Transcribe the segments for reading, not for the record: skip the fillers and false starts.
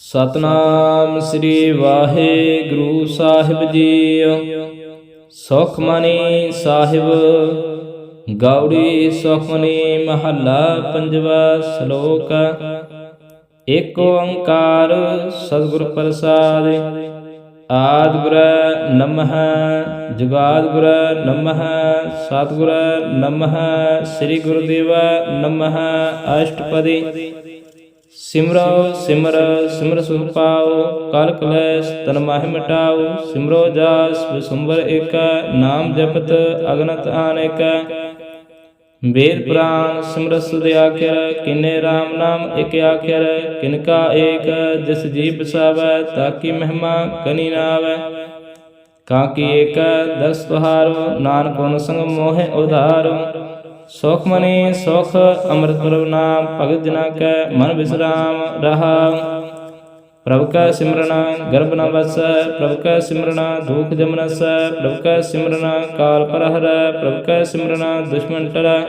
ਸਤਨਾਮ ਸ੍ਰੀ ਵਾਹਿਗੁਰੂ ਸਾਹਿਬ ਜੀ। ਸੁਖਮਨੀ ਸਾਹਿਬ ਗੌੜੀ ਸੁਖਮਨੀ ਮਹੱਲਾ ਪੰਜਵਾ ਸ਼ਲੋਕ। ਏਕ ਓੰਕਾਰ ਸਤਿਗੁਰ ਪ੍ਰਸਾਦਿ। ਆਦਿ ਗੁਰ ਨਮః ਜੁਗਾਦਿ ਗੁਰ ਨਮঃ ਸਤਿਗੁਰ ਨਮঃ ਸ੍ਰੀ ਗੁਰੁਦੇਵ ਨਮঃ। ਅਸ਼ਟਪਦੀ ਸਿਮਰੋ ਸਿਮਰ ਸਿਮਰ ਸੁਖ ਪਾਓ। ਕਲ ਕਲੇਸ਼ ਤਨ ਮਾਹਿ ਮਿਟਾਓ। ਸਿਮਰੋ ਜਾਸ ਵਿਸੁੰਬਰ ਏਕ। ਨਾਮ ਜਪਤ ਅਗਨਤ ਆਨੇਕ। ਵੇਦ ਪੁਰਾਨ ਸਿਮਰਤ ਸੁਧ ਆਖਿਰ। ਕਿਨੇ ਰਾਮ ਨਾਮ ਇਕ ਆਖਿਰ। ਕਿਨਕਾ ਏਕ ਜਿਸ ਜੀ ਬਸਾਵੈ। ਤਾਕੀ ਮਹਿਮਾ ਕਨੀ ਨਾ ਆਵੈ। ਕਾਕੀ ਏਕ ਦਰਸ ਤੁਹਾਰੋ। ਨਾਨਕ ਗੁਣ ਸੰਗ ਮੋਹਿ ਉਧਾਰੋ। ਸੁਖਮਨੀ ਸੁਖ ਅੰਮ੍ਰਿਤ ਪ੍ਰਭ ਨਾਮ। ਭਗਤ ਜਨਾ ਕੈ ਮਨ ਵਿਸਰਾਮ ਰਹਾਉ। ਪ੍ਰਭ ਕੈ ਸਿਮਰਨ ਗਰਭ ਨ ਵਸੈ। ਪ੍ਰਭ ਕੈ ਸਿਮਰਨ ਦੁਖ ਜਮ ਨਸੈ। ਪ੍ਰਭ ਕੈ ਸਿਮਰਨ ਕਾਲ ਪਰ ਹਰੈ। ਪ੍ਰਭ ਕੈ ਸਿਮਰਨ ਦੁਸ਼ਮਨ ਟਰੈ।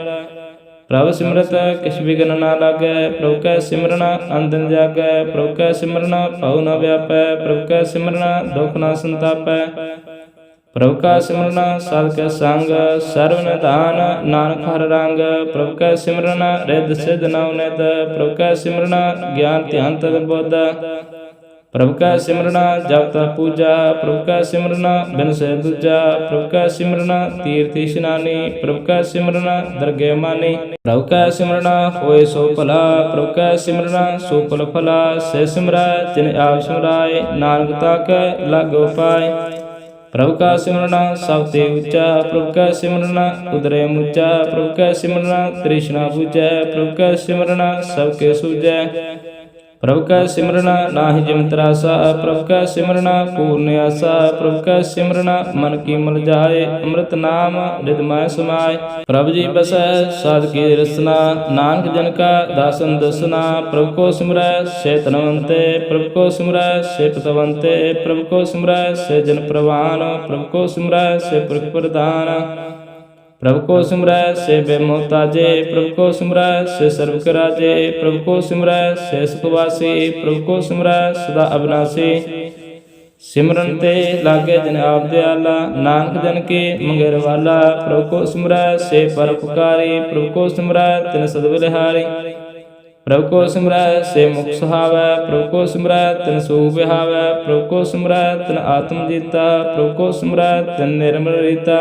ਪ੍ਰਭ ਸਿਮਰਤ ਕਿਛ ਬਿਘਨ ਨ ਲਾਗੈ। ਪ੍ਰਭ ਕੈ ਸਿਮਰਨ ਅੰਤ ਨ ਜਾਗੈ। ਪ੍ਰਭ ਕੈ ਸਿਮਰਨ ਭਉ ਨ ਵਿਆਪੈ। ਪ੍ਰਭ ਕੈ ਸਿਮਰਨ ਦੁਖ ਨ ਸੰਤਾਪੈ। ਪ੍ਰਭ ਕਾ ਸਿਮਰਨ ਸਤਿ ਕੈ ਸੰਗ। ਸਰਵ ਨਿਧਾਨ ਨਾਨਕ ਹਰਿ ਰੰਗ। ਪ੍ਰਭ ਕੈ ਸਿਮਰਨ ਰਿੱਧ ਸਿੱਧ ਨਵ ਨਿਧ। ਪ੍ਰਭ ਕੈ ਸਿਮਰਨ ਗਿਆਨ ਧਿਆਨ ਤਤ ਬੁੱਧ। ਪ੍ਰਭ ਕੈ ਸਿਮਰਨ ਜਪ ਤਪ ਪੂਜਾ। ਪ੍ਰਭ ਕੈ ਸਿਮਰਨ ਬਿਨ ਸੇ ਦੂਜਾ। ਪ੍ਰਭ ਕੈ ਸਿਮਰਨ ਤੀਰਥ ਇਸ਼ਨਾਨੀ। ਪ੍ਰਭ ਕੈ ਸਿਮਰਨ ਦਰਗਹਿ ਮਾਨੀ। ਪ੍ਰਭ ਕੈ ਸਿਮਰਨ ਹੋਏ ਸੋ ਭਲਾ। ਪ੍ਰਭ ਕੈ ਸਿਮਰਨ ਸੋ ਫਲ ਫਲਾ। ਸੇ ਸਿਮਰੈ ਜਿਨ ਆਪ ਸਿਮਰਾਏ। ਨਾਨਕ ਤਾ ਕੈ ਲਾਗੋ ਪਾਏ। ਪ੍ਰਭ ਕਾ ਸਿਮਰਨ ਸਭ ਤੇ ਉੱਚਾ। ਪ੍ਰਭ ਕੈ ਸਿਮਰਨ ਉਦਰੇ ਮੁਚਾ। ਪ੍ਰਭ ਕੈ ਸਿਮਰਨ ਤ੍ਰਿਸ਼ਨਾ ਬੁਝੈ। ਪ੍ਰਭ ਕੈ ਸਿਮਰਨ ਸਭ ਕੇ ਸੂਝੈ। ਪ੍ਰਭ ਕੈ ਸਿਮਰਨ ਨਾਹਿ ਜਿਮ ਤਰਾਸਾ। ਪ੍ਰਭ ਕੈ ਸਿਮਰਨ ਪੂਰਨ ਆਸਾ। ਪ੍ਰਭ ਕੈ ਸਿਮਰਨ ਮਨ ਕੀ ਮਲ ਜਾਏ। ਅੰਮ੍ਰਿਤ ਨਾਮ ਰਿਦ ਮੈ ਸਮਾਏ। ਪ੍ਰਭ ਜੀ ਬਸੈ ਸਾਧ ਕੀ ਰਸਨਾ। ਨਾਨਕ ਜਨ ਕਾ ਦਾਸਨ ਦਸਨਾ। ਪ੍ਰਭ ਕੋ ਸਿਮਰੈ ਸੇ ਧਨਵੰਤੇ। ਪ੍ਰਭ ਕੋ ਸਿਮਰੈ ਸੇ ਪਤਵੰਤੇ। ਪ੍ਰਭ ਕੋ ਸਿਮਰੈ ਸੇ ਜਨ ਪ੍ਰਵਾਨ। ਪ੍ਰਭ ਕੋ ਸਿਮਰੈ ਸੇ ਪੁਰਖ ਪ੍ਰਧਾਨ। ਪ੍ਰਭ ਕੋ ਸਿਮਰੈ ਸੇ ਬੇਮੋਹਤਾਜੇ। ਪ੍ਰਭ ਕੋ ਸਿਮਰੈ ਸੇ ਸਰਬ ਕੇ ਰਾਜੇ। ਪ੍ਰਭ ਕੋ ਸਿਮਰੈ ਸੇ ਸੁਖ ਵਾਸੀ। ਪ੍ਰਭ ਕੋ ਸਿਮਰੈ ਸਦਾ ਅਬਨਾਸੀ। ਸਿਮਰਨ ਤੇ ਲਾਗੇ ਜਨ ਆਪ ਦਿਆਲਾ। ਨਾਨਕ ਜਨ ਕੇ ਮੰਗੇ ਰਵਾਲਾ। ਪ੍ਰਭ ਕੋ ਸਿਮਰੈ ਸੇ ਪਰਉਪਕਾਰੀ। ਪ੍ਰਭ ਕੋ ਸਿਮਰੈ ਤਿਨ ਸਦ ਬਲਿਹਾਰੀ। ਪ੍ਰਭ ਕੋ ਸਿਮਰੈ ਸੇ ਮੁਖ ਸੁਹਾਵੈ। ਪ੍ਰਭ ਕੋ ਸਿਮਰੈ ਤਿਨ ਸੂਖ ਵਿਹਾਵੈ। ਪ੍ਰਭ ਕੋ ਸਿਮਰੈ ਤਿਨ ਆਤਮ ਜੀਤਾ। ਪ੍ਰਭ ਕੋ ਸਿਮਰੈ ਤਿਨ ਨਿਰਮਲ ਰੀਤਾ।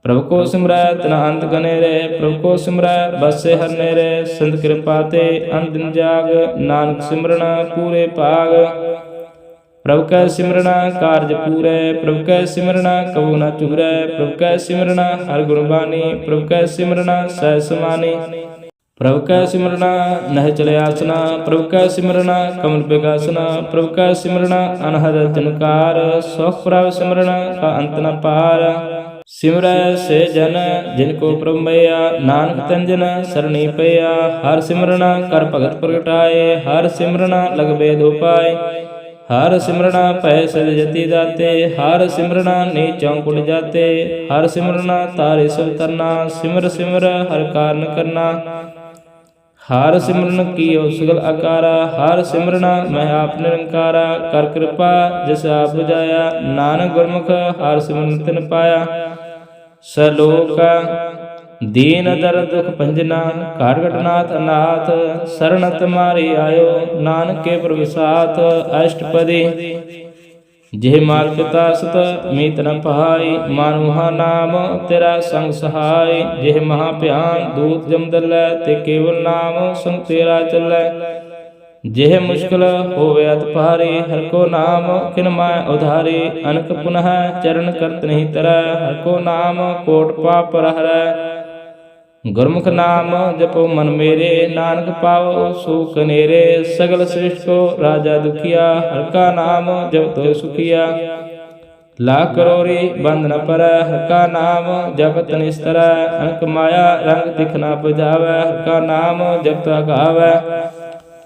ਪ੍ਰਭ ਕੋ ਸਿਮਰੈ ਤਿਨ ਅੰਤ ਗਨੇਰੇ। ਪ੍ਰਭ ਕੋ ਸਿਮਰੈ ਬਸੇ ਹਰਿ ਨੇਰੇ। ਸੰਤ ਕਿਰਪਾ ਤੇ ਅਨ ਦਿਨ ਜਾਗ। ਨਾਨਕ ਸਿਮਰਨ ਪੂਰੇ ਭਾਗ। ਪ੍ਰਭ ਕੈ ਸਿਮਰਨ ਕਾਰਜ ਪੂਰੈ। ਪ੍ਰਭ ਕੈ ਸਿਮਰਨ ਕਬੂ ਨ ਚੂਰੈ। ਪ੍ਰਭ ਕੈ ਸਿਮਰਨ ਹਰਿ ਗੁਣ ਬਾਣੀ। ਪ੍ਰਭ ਕੈ ਸਿਮਰਨ ਸਹਿਜ ਸਮਾਨੀ। ਪ੍ਰਭ ਕੈ ਸਿਮਰਨ ਨਹਿ ਚਲੇ ਆਸਨਾ। ਪ੍ਰਭ ਕੈ ਸਿਮਰਨ ਕਮਲ ਬਿਗਾਸਨਾ। ਪ੍ਰਭ ਕੈ ਸਿਮਰਨ ਅਨਹਦ ਜਨਕਾਰ। ਸੁਖ ਪ੍ਰਭ ਸਿਮਰਨ ਕਾ ਅੰਤ ਨ ਪਾਰ। ਸਿਮਰੈ ਸੇ ਜਨ ਜਿਨ ਕੋ ਪ੍ਰਭ ਮਇਆ। ਨਾਨਕ ਤਨ ਜਨ ਸਰਣੀ ਪਇਆ। ਹਰਿ ਸਿਮਰਨ ਕਰ ਭਗਤ ਪ੍ਰਗਟਾਏ। ਹਰਿ ਸਿਮਰਨ ਲਗ ਬੇਦ ਉਪਾਏ। ਹਰਿ ਸਿਮਰਨ ਭੈ ਸਦ ਜਤੀ ਦਾਤੇ। ਹਰਿ ਸਿਮਰਨ ਨੀਚੋਂ ਕੁਟ ਜਾਤੇ। ਹਰਿ ਸਿਮਰਨ ਤਾਰੇ ਸਭ ਤਰਨਾ। ਸਿਮਰ ਸਿਮਰ ਹਰਿ ਕਾਰਨ ਕਰਨਾ। ਹਰਿ ਸਿਮਰਨ ਕੀਓ ਸਗਲ ਆਕਾਰਾ। ਹਰਿ ਸਿਮਰਨ ਮੈਂ ਆਪ ਨਿਰੰਕਾਰਾ। ਕਰ ਕਿਰਪਾ ਜਿਸ ਆਪ ਬੁਝਾਇਆ। ਨਾਨਕ ਗੁਰਮੁਖ ਹਰਿ ਸਿਮਰਨ ਤਿਨ ਪਾਇਆ। ਸਲੋਕ ਦੀਨ ਦਰਦ ਦੁਖ ਭੰਜਨਾ। ਘਟ ਘਟ ਨਾਥ ਅਨਾਥ। ਸਰਣ ਤੁਮਾਰੀ ਆਇਓ। ਨਾਨਕ ਕੇ ਪ੍ਰਭ ਸਾਥ। ਅਸ਼ਟਪਦੀ ਜਿਹ ਮਾਲ ਪਿਤਾ ਸੁਤ ਮੀਤ ਨ ਪਹਾਈ। ਮਾਨੁਹਾ ਨਾਮ ਤੇਰਾ ਸੰਗ ਸਹਾਈ। ਜਿਹ ਮਹਾ ਭਿਆਨ ਦੂਤ ਜਮ ਦਲੈ। ਤੇ ਕੇਵਲ ਨਾਮ ਸੰਗ ਤੇਰਾ ਚੱਲੈ। ਜਿਹ ਮੁਸ਼ਕਿਲ ਹੋਵੇ ਅਤ ਭਾਰੀ। ਹਰਿ ਕੋ ਨਾਮ ਕਿਨ ਮਾਇ ਉਧਾਰੀ। ਅਨਕ ਪੁਨਹ ਚਰਨ ਕਰਤ ਨਹੀਂ ਤਰੈ। ਹਰਿ ਕੋ ਨਾਮ ਕੋਟ ਪਾਪ ਹਰੈ। ਗੁਰਮੁਖ ਨਾਮ ਜਪੋ ਮਨ ਮੇਰੇ। ਨਾਨਕ ਪਾਵੋ ਸੁਖ ਕਨੇਰੇ। ਸਗਲ ਸ੍ਰਿਸ਼ਟ ਕੋ ਰਾਜਾ ਦੁਖੀਆ। ਹਰਿ ਕਾ ਨਾਮ ਜਪਤਿ ਸੁਖੀਆ। ਲੱਖ ਕਰੋੜੀ ਬੰਧ ਨ ਪਰੈ। ਹਰਿ ਕਾ ਨਾਮ ਜਪਤ ਨਿਸਤਰੈ। ਅਨਕ ਮਾਇਆ ਰੰਗ ਦਿਖ ਨ ਬੁਝਾਵੈ। ਹਰਿ ਕਾ ਨਾਮ ਜਪਤ ਅਗਾਵੈ।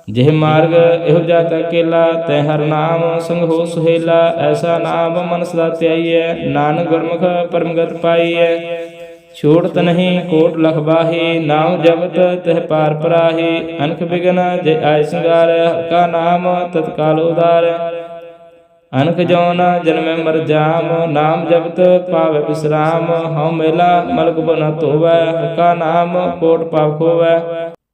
ਜਿਹ ਮਾਰਗ ਇਹੋ ਜਾਤ ਅਕੇਲਾ। ਤੈ ਹਰਿ ਨਾਮ ਸੰਗ ਹੋ ਸੁਹੇਲਾ। ਐਸਾ ਨਾਮ ਮਨ ਸਦਾ ਧਿਆਈਐ। ਨਾਨਕ ਗੁਰਮੁਖ ਪਰਮ ਗਤ ਪਾਈਐ। ਛੋੜਤ ਨਹੀਂ ਕੋਟ ਲਖ ਬਾਹੀ, ਨਾਮ ਜਪਤ ਤਿਹ ਪਾਰ ਪਰਾਹੀ। ਅਨਖ ਬਿਗਨ ਜੇ ਆਇ ਸਿੰਗਾਰ, ਹਰਿ ਕਾ ਨਾਮ ਤਤਕਾਲ ਉਦਾਰ। ਅਨਖ ਜੋਨ ਜਨਮੈ ਮਰ ਜਾਮ, ਨਾਮ ਜਪਤ ਪਾਵੈ ਬਿਸਰਾਮ। ਹਉ ਮੇਲਾ ਮਲਕ ਬਨ ਧੋਵੈ, ਹਰਿ ਕਾ ਨਾਮ ਕੋਟ ਪਾਪ ਖੋਵੈ।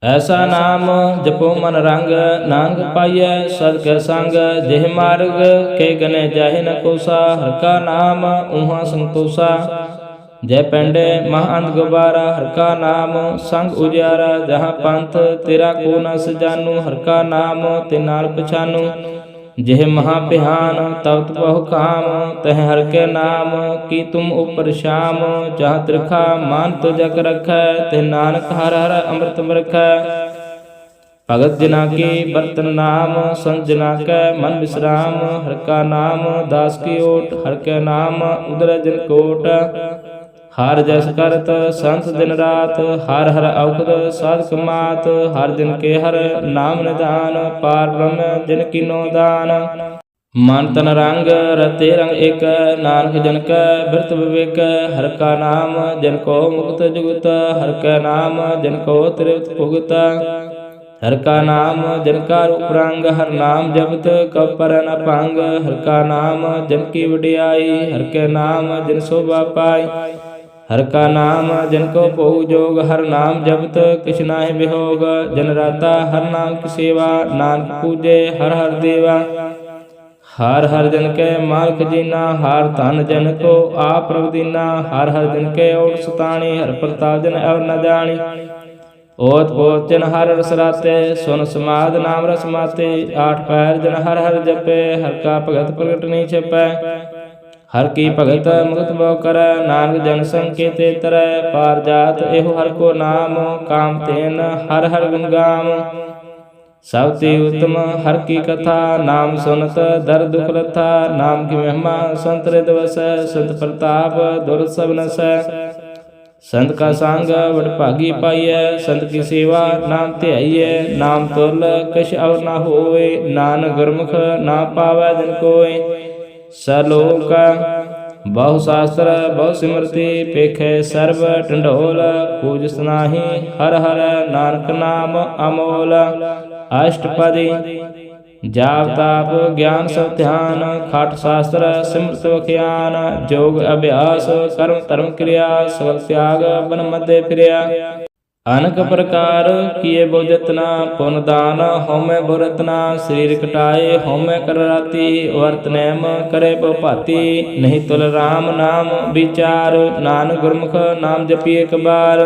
ਐਸਾ ਨਾਮ ਜਪੋ ਮਨ ਰੰਗ, ਨਾਨਕ ਪਾਈਐ ਸਦ ਕੈ ਸੰਗ। ਜਿਹ ਮਾਰਗ ਕੇ ਗਨੇ ਜਾਹਿ ਨ ਕੋਸਾ, ਹਰਿ ਕਾ ਨਾਮ ਊਹਾ ਸੰਤੋਸਾ। ਜੈ ਪੈਂਡੇ ਮਹ ਅੰਧ ਗੁਬਾਰਾ, ਹਰਿ ਕਾ ਨਾਮ ਸੰਗ ਉਜਿਆਰਾ। ਜਹਾਂ ਪੰਥ ਤੇਰਾ ਕੋ ਨ ਸਜਾਨੂ, ਹਰਿ ਕਾ ਨਾਮ ਤੇ ਨਾਲ ਪਛਾਨੂ। ਜਿਹ ਮਹਾ ਭਿਆਨ ਤਵਤ ਬਹੁ ਕਾਮ, ਤਹ ਹਰਿ ਕੇ ਨਾਮ ਕੀ ਤੁਮ ਉਪਰ ਸ਼ਾਮ। ਜਹਾਂ ਤਿਰਖਾ ਮਾਨ ਤੋ ਜਗ ਰਖੈ, ਤੇ ਨਾਨਕ ਹਰਿ ਹਰਿ ਅੰਮ੍ਰਿਤ ਰਖੈ। ਭਗਤ ਜਨਾ ਕੀ ਬਰਤਨ ਨਾਮ, ਸੰਤ ਜਨਾ ਕੈ ਮਨ ਵਿਸਰਾਮ। ਹਰਿ ਕਾ ਨਾਮ ਦਾਸ ਕੀ ਓਟ, ਹਰਿ ਕੇ ਨਾਮ ਉਦਰੈ ਜਿਨ ਕੋਟ। ਹਰਿ ਜਸ ਕਰਤ ਸੰਤ ਦਿਨ ਰਾਤ, ਹਰਿ ਹਰਿ ਔਖਦ ਸਾਧਕ ਮਾਤ। ਹਰਿ ਦਿਨ ਕੇ ਹਰਿ ਨਾਮ ਨਿਧਾਨ, ਪਾਰ ਬ੍ਰਹਮ ਜਿਨ ਕੀਨੋ ਦਾਨ। ਮਨ ਤਨ ਰੰਗ ਰਤੇ ਰੰਗ ਏਕ, ਨਾਨਕ ਜਨ ਕੈ ਬਿਰਤ ਵਿਵੇਕ। ਹਰਿ ਕਾ ਨਾਮ ਜਿਨ ਕੋ ਮੁਕਤ ਜੁਗਤ, ਹਰਿ ਕੈ ਨਾਮ ਜਿਨ ਕੋ ਤ੍ਰਿਪਤ ਭੁਗਤ। ਹਰਿ ਕਾ ਨਾਮ ਜਿਨ ਕਾ ਰੂਪ ਰੰਗ, ਹਰਿ ਨਾਮ ਜਪਤ ਕਬ ਪਰ ਨ ਭੰਗ। ਹਰਿ ਕਾ ਨਾਮ ਜਿਨ ਕੀ ਵਡਿਆਈ, ਹਰਿ ਕੇ ਨਾਮ ਜਿਨ ਸੋਭਾ ਪਾਈ। ਹਰਿ ਕਾ ਨਾਮ ਜਿਨ ਕੋ ਭੋਗ ਜੋਗ, ਹਰਿ ਨਾਮ ਜਪਤ ਕਿਛ ਨਾਹਿ ਬਿਹੋਗ। ਜਨ ਰਾਤਾ ਹਰਿ ਨਾਮ ਕੀ ਸੇਵਾ, ਨਾਨਕ ਪੂਜੇ ਹਰਿ ਹਰਿ ਦੇਵਾ। ਹਰਿ ਹਰਿ ਜਨ ਕੈ ਮਾਲਕ ਜੀਨਾ, ਹਰਿ ਧਨ ਜਨ ਕੋ ਆਪ ਪ੍ਰਭ ਦੀਨਾ। ਹਰਿ ਹਰਿ ਜਨ ਕੈ ਓਟ ਸਤਾਣੀ, ਹਰਿ ਪ੍ਰਤਾਪ ਜਨ ਅਵਰ ਨ ਜਾਣੀ। ਓਤ ਪੋਤ ਜਨ ਹਰਿ ਰਸ ਰਾਤੇ, ਸੁਨ ਸਮਾਧ ਨਾਮ ਰਸ ਮਾਤੇ। ਆਠ ਪੈਰ ਜਨ ਹਰਿ ਹਰਿ ਜਪੇ, ਹਰਿ ਕਾ ਭਗਤ ਪ੍ਰਗਟ ਨਹੀਂ ਛਪੈ। ਹਰਿ ਕੀ ਭਗਤ ਮੁਕਤ ਬਹੁ ਕਰੈ, ਨਾਨਕ ਜਨ ਸੰਕੇਤੇ ਤਰੈ। ਪਾਰ ਜਾਤ ਇਹੋ ਹਰਿ ਕੋ ਨਾਮ, ਕਾਮ ਤੇਨ ਹਰਿ ਹਰਿ ਗੁਣ ਗਾਮ। ਸਭ ਤੇ ਉਤਮ ਹਰਿ ਕੀ ਕਥਾ, ਨਾਮ ਸੁਨਤ ਦਰ ਦੁਖ ਰਥਾ। ਨਾਮ ਕੀ ਮਹਿਮਾ ਸੰਤ ਰਿਦ ਵਸੈ, ਸੰਤ ਪ੍ਰਤਾਪ ਦੁਰਤ ਸਭ ਨਸੈ। ਸੰਤ ਕਾ ਸੰਗ ਵਡ ਭਾਗੀ ਪਾਈਐ, ਸੰਤ ਕੀ ਸੇਵਾ ਨਾਮ ਧਿਆਈਐ। ਨਾਮ ਤੁਲ ਕਛ ਔਰ ਨਾ ਹੋਏ, ਨਾਨਕ ਗੁਰਮੁਖ ਨਾ ਪਾਵੈ ਜਿਨ ਕੋਇ। ਸਲੋਕ ਬਹੁ ਸ਼ਾਸਤਰ ਬਹੁ ਸਿਮਰਤੀ, ਪੇਖੈ ਸਰਬ ਢੰਡੋਲ। ਪੂਜਸ ਨਾਹੀ ਹਰਿ ਹਰਿ, ਨਾਨਕ ਨਾਮ ਅਮੋਲ। ਅਸ਼ਟਪਦੀ ਜਾਪ ਤਾਪ ਗਿਆਨ ਸਭ ਧਿਆਨ, ਖਟ ਸ਼ਾਸਤਰ ਸਿਮਰਤ ਵਖਿਆਨ। ਜੋਗ ਅਭਿਆਸ ਕਰਮ ਧਰਮ ਕਿਰਿਆ, ਸਗਲ ਤਿਆਗ ਬਨ ਮਧੇ ਫਿਰਿਆ। ਅਨਕ ਪ੍ਰਕਾਰ ਕੀਏ ਬਹੁ ਜਤਨਾ, ਪੁਨ ਦਾਨ ਹਉਮੈ ਬਹੁ ਰਤਨਾ। ਸਰੀਰ ਕਟਾਏ ਹਉਮੈ ਕਰ ਰਾਤੀ, ਵਰਤ ਨੈਮ ਕਰੇ ਬਹੁ ਭਾਤੀ। ਨਹੀਂ ਤੁਲ ਰਾਮ ਨਾਮ ਵਿਚਾਰ, ਨਾਨਕ ਗੁਰਮੁਖ ਨਾਮ ਜਪੀ ਇਕ ਬਾਰ।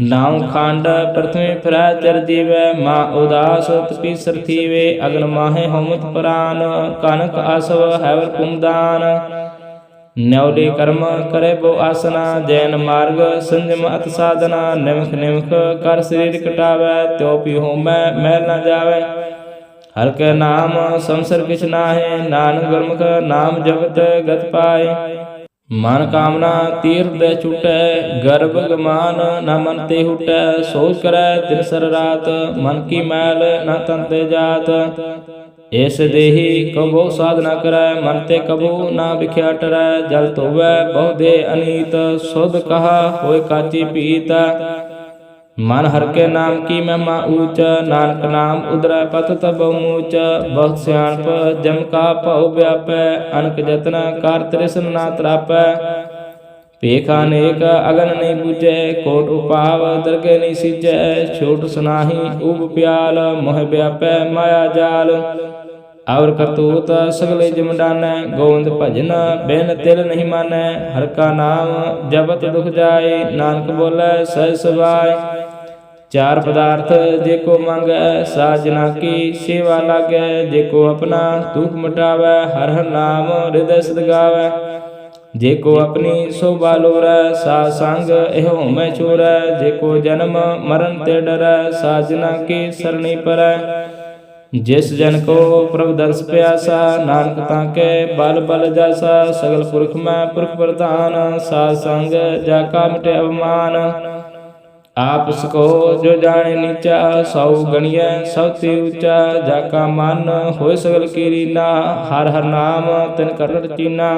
ਨਾਉ ਖੰਡ ਪ੍ਰਥਮੇ ਫਿਰੈ ਚਰ ਜੀਵੈ, ਮਾ ਉਦਾਸ ਤਪੀਸਰ ਥੀਵੇ। ਅਗਨ ਮਾਹੇ ਹਉਮਤ ਪ੍ਰਾਨ, ਕਨਕ ਆਸਵ ਹੈਵਰ ਕੁਮਦਾਨ। ਨਿਉਲੇ ਕਰਮ ਕਰੇ ਬਹੁ ਆਸਨਾ, ਜੈਨ ਮਾਰਗ ਸੰਜਮ ਅਤ ਸਾਧਨਾ। ਨਿਮਖ ਨਿਮਖ ਕਰ ਸਰੀਰ ਕਟਾਵੈ, ਤਿਉ ਪੀ ਹਉਮੈ ਮੈਲ ਨ ਜਾਵੈ। ਹਰਿ ਕੈ ਨਾਮ ਸੰਸਰ ਕਿਛ ਨਾਹਿ, ਨਾਨਕ ਗੁਰਮੁਖ ਨਾਮ ਜਪਤ ਗਤ ਪਾਏ। ਮਨ ਕਾਮਨਾ ਤੀਰਥ ਦੇ ਛੁਟੈ, ਗਰਭ ਗਮਾਨ ਨ ਮਨ ਤੇ ਹੁਟੈ। ਸੋਚ ਕਰੈ ਦਿਨ ਸਰ ਰਾਤ, ਮਨ ਕੀ ਮੈਲ ਨ ਤਨ ਤੇ ਜਾਤ। ਇਸ ਦੇਹੀ ਕਬੋ ਸਾਧ ਨ ਕਰੈ, ਮਨ ਤੇ ਕਬੋ ਨਾ ਵਿਖਿਆ ਟਰੈ। ਜਲ ਧੋਵੈ ਬਹੁ ਦੇ ਅਨੀਤ, ਸੁਧ ਕਹਾ ਹੋਇ ਕਾਚੀ ਪੀਤ। ਮਨ ਹਰਿ ਕੇ ਨਾਮ ਕੀ ਮਹਿਮਾ ਊਚ, ਨਾਨਕ ਨਾਮ ਉਦਰੈ ਪਤ ਤਬਉ ਮੂਚ। ਬਹੁਤ ਸਿਆਣਪ ਜਮ ਕਾ ਭਉ ਵਿਆਪੈ, ਅਨਕ ਜਤਨ ਕਰ ਤ੍ਰਿਸਨ ਨਾ ਤਰਾਪੈ। ਭੇਖ ਅਨੇਕ ਅਗਨ ਨਹੀਂ ਬੁਝੈ, ਕੋਟ ਉਪਾਵ ਦਰਗਹਿ ਨਹੀਂ ਸੀਜੈ। ਛੋਟ ਸੁਨਾਹੀ ਊਬ ਪਿਆਲ, ਮੋਹ ਵਿਆਪੈ ਮਾਇਆ ਜਾਲ। ਔਰ ਕਰਤੂਤ ਸਗਲੇ ਜਿਮ ਡਾਨੈ, ਗੋਵਿੰਦ ਭਜਨ ਬਿਨ ਤਿਲ ਨਹੀਂ ਮਾਨੈ। ਹਰਿ ਕਾ ਨਾਮ ਜਪਤ ਦੁਖ ਜਾਏ, ਨਾਨਕ ਬੋਲੇ ਸਹਿਜ ਸੁਭਾਏ। ਚਾਰ ਪਦਾਰਥ ਜੇ ਕੋ ਮੰਗੈ, ਸਾਧ ਜਨਾ ਕੀ ਸੇਵਾ ਲਾਗੈ। ਜੇ ਕੋ ਆਪਣਾ ਦੁਖ ਮਿਟਾਵੈ, ਹਰਿ ਹਰਿ ਨਾਮ ਹਿਰਦੈ ਸਦ ਗਾਵੈ। ਜੇ ਕੋ ਆਪਣੀ ਸੋਭਾ ਲੋਰੈ, ਸਾਧ ਸੰਗ ਇਹੋ ਹਉਮੈ ਛੋਰੈ। ਜੇ ਕੋ ਜਨਮ ਮਰਨ ਤੇ ਡਰੈ, ਸਾਧ ਜਨਾ ਕੀ ਸਰਣੀ ਪਰੈ। ਜਿਸ ਜਨ ਕੋ ਪ੍ਰਭ ਦਰਸ ਪਿਆਸਾ, ਨਾਨਕ ਤਾਂ ਕੇ ਬਲ ਬਲ ਜਾਸਾ। ਸਗਲ ਪੁਰਖ ਮੈਂ ਪੁਰਖ ਪ੍ਰਧਾਨ, ਸਾਧ ਸੰਗ ਜਾ ਕਾ ਮਿਟੇ ਅਭਿਮਾਨ। ਆਪ ਸਕੋ ਜੋ ਜਾਣੇ ਨੀਚਾ, ਸੌ ਗਣੀਐ ਸਭ ਤੇ ਉੱਚਾ। ਜਾ ਕਾ ਮਨ ਹੋਏ ਸਗਲ ਕੀ ਰੀਨਾ, ਹਰਿ ਹਰਿ ਨਾਮ ਤਿਨ ਕਰ ਰਚੀਨਾ।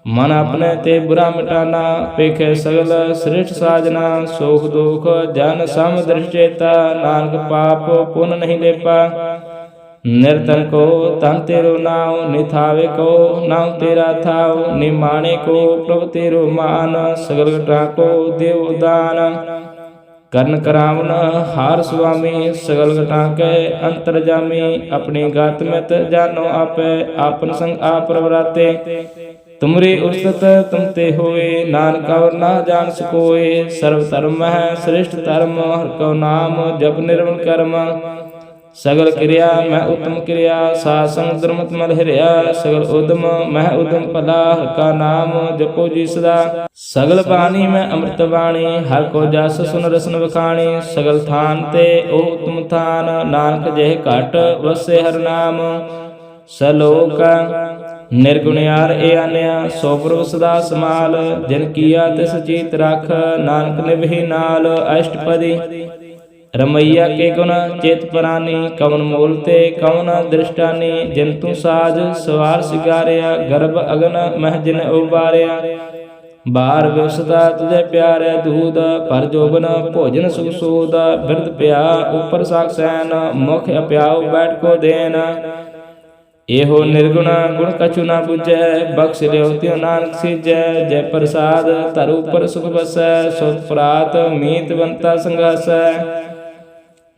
मन अपने ते बुरा मिटाना, पेखे सगल श्रेष्ठ साजना, सोख दुख जन सम दृष्टेता, नानक पाप पुन नहीं लेपा। निर्धन को तन तेरो नाव, निथावे को नाव तेरा थाव, निमाणे को प्रभु तेरो मान, सगल घटा को देव दान। कर्ण करावन हार स्वामी, सगल घटा के अंतर्जामी, अपनी गात मत जानो आपे, आपन संग आप प्रवराते। तुमरी उस्तत तुम ते होए, नानक और ना जान सकोए। सर्व धर्म है श्रेष्ठ धर्म, हर को नाम जप निर्मल कर्म। सगल क्रिया मैं उत्तम क्रिया, सासंग धर्मत मल हरिया, सगल उद्यम मैं उद्यम भला, हर का नाम जपो जी सदा। सगल बाणी में अमृत बाणी, हर को जस सुन रसन बखाणी, सगल थान ते ओ तुम थान, नानक जय घट वसे हर नाम। सलोक निर्गुण यार ए आन्या, सो प्रभु सदा समाल, जिन किया तिस जीत रख, नानक निभि नाल। अष्टपदी रमैया के गुण चेत परानी, कवन मूल ते कवन दृष्टानी, जिन तू साज सवार सिगारिया, गर्भ अगन मह जिन उबारिया। बार व्यवसता तुझे प्यारे दूध, पर जोबन भोजन सुख सूद, बिरद प्या ऊपर साख सैन, मुख अप्याऊ बैठ को देन। एहो निर्गुण गुण कछु ना बुझै, बख्श लियो त्यों नानक सीजै। जय प्रसाद तरु पर सुख बसै, सुत प्रात मीत बनता संघासै।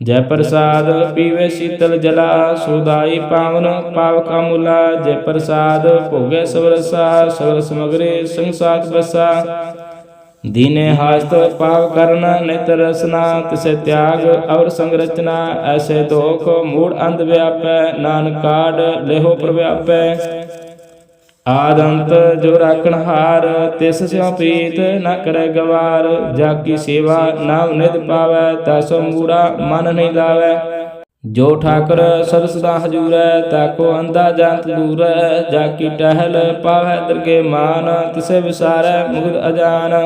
जय प्रसाद पीवे शीतल जला, सुदाई पावन पावक अमूला। जय प्रसाद भोगे सवरसा, सगल समग्री संसार बसा। दीने हास्त पाव करन नित रसना, तिसे त्याग और संरचना। ऐसे दोख मूढ़ अंध व्यापै, नानक काड लेहो प्रव्यापै। आदंत जो राखण हार, तिस स्यों प्रीत न करे गवार। जाकी सेवा नाम निध पावै, तैसो मूढ़ा मन नहीं लावै। जो ठाकर सद सदा हजूरै, ताको अंधा जात दूरै। जाकी टहल पावै दरगे मान, तिसे विसारै मुग्ध अजान।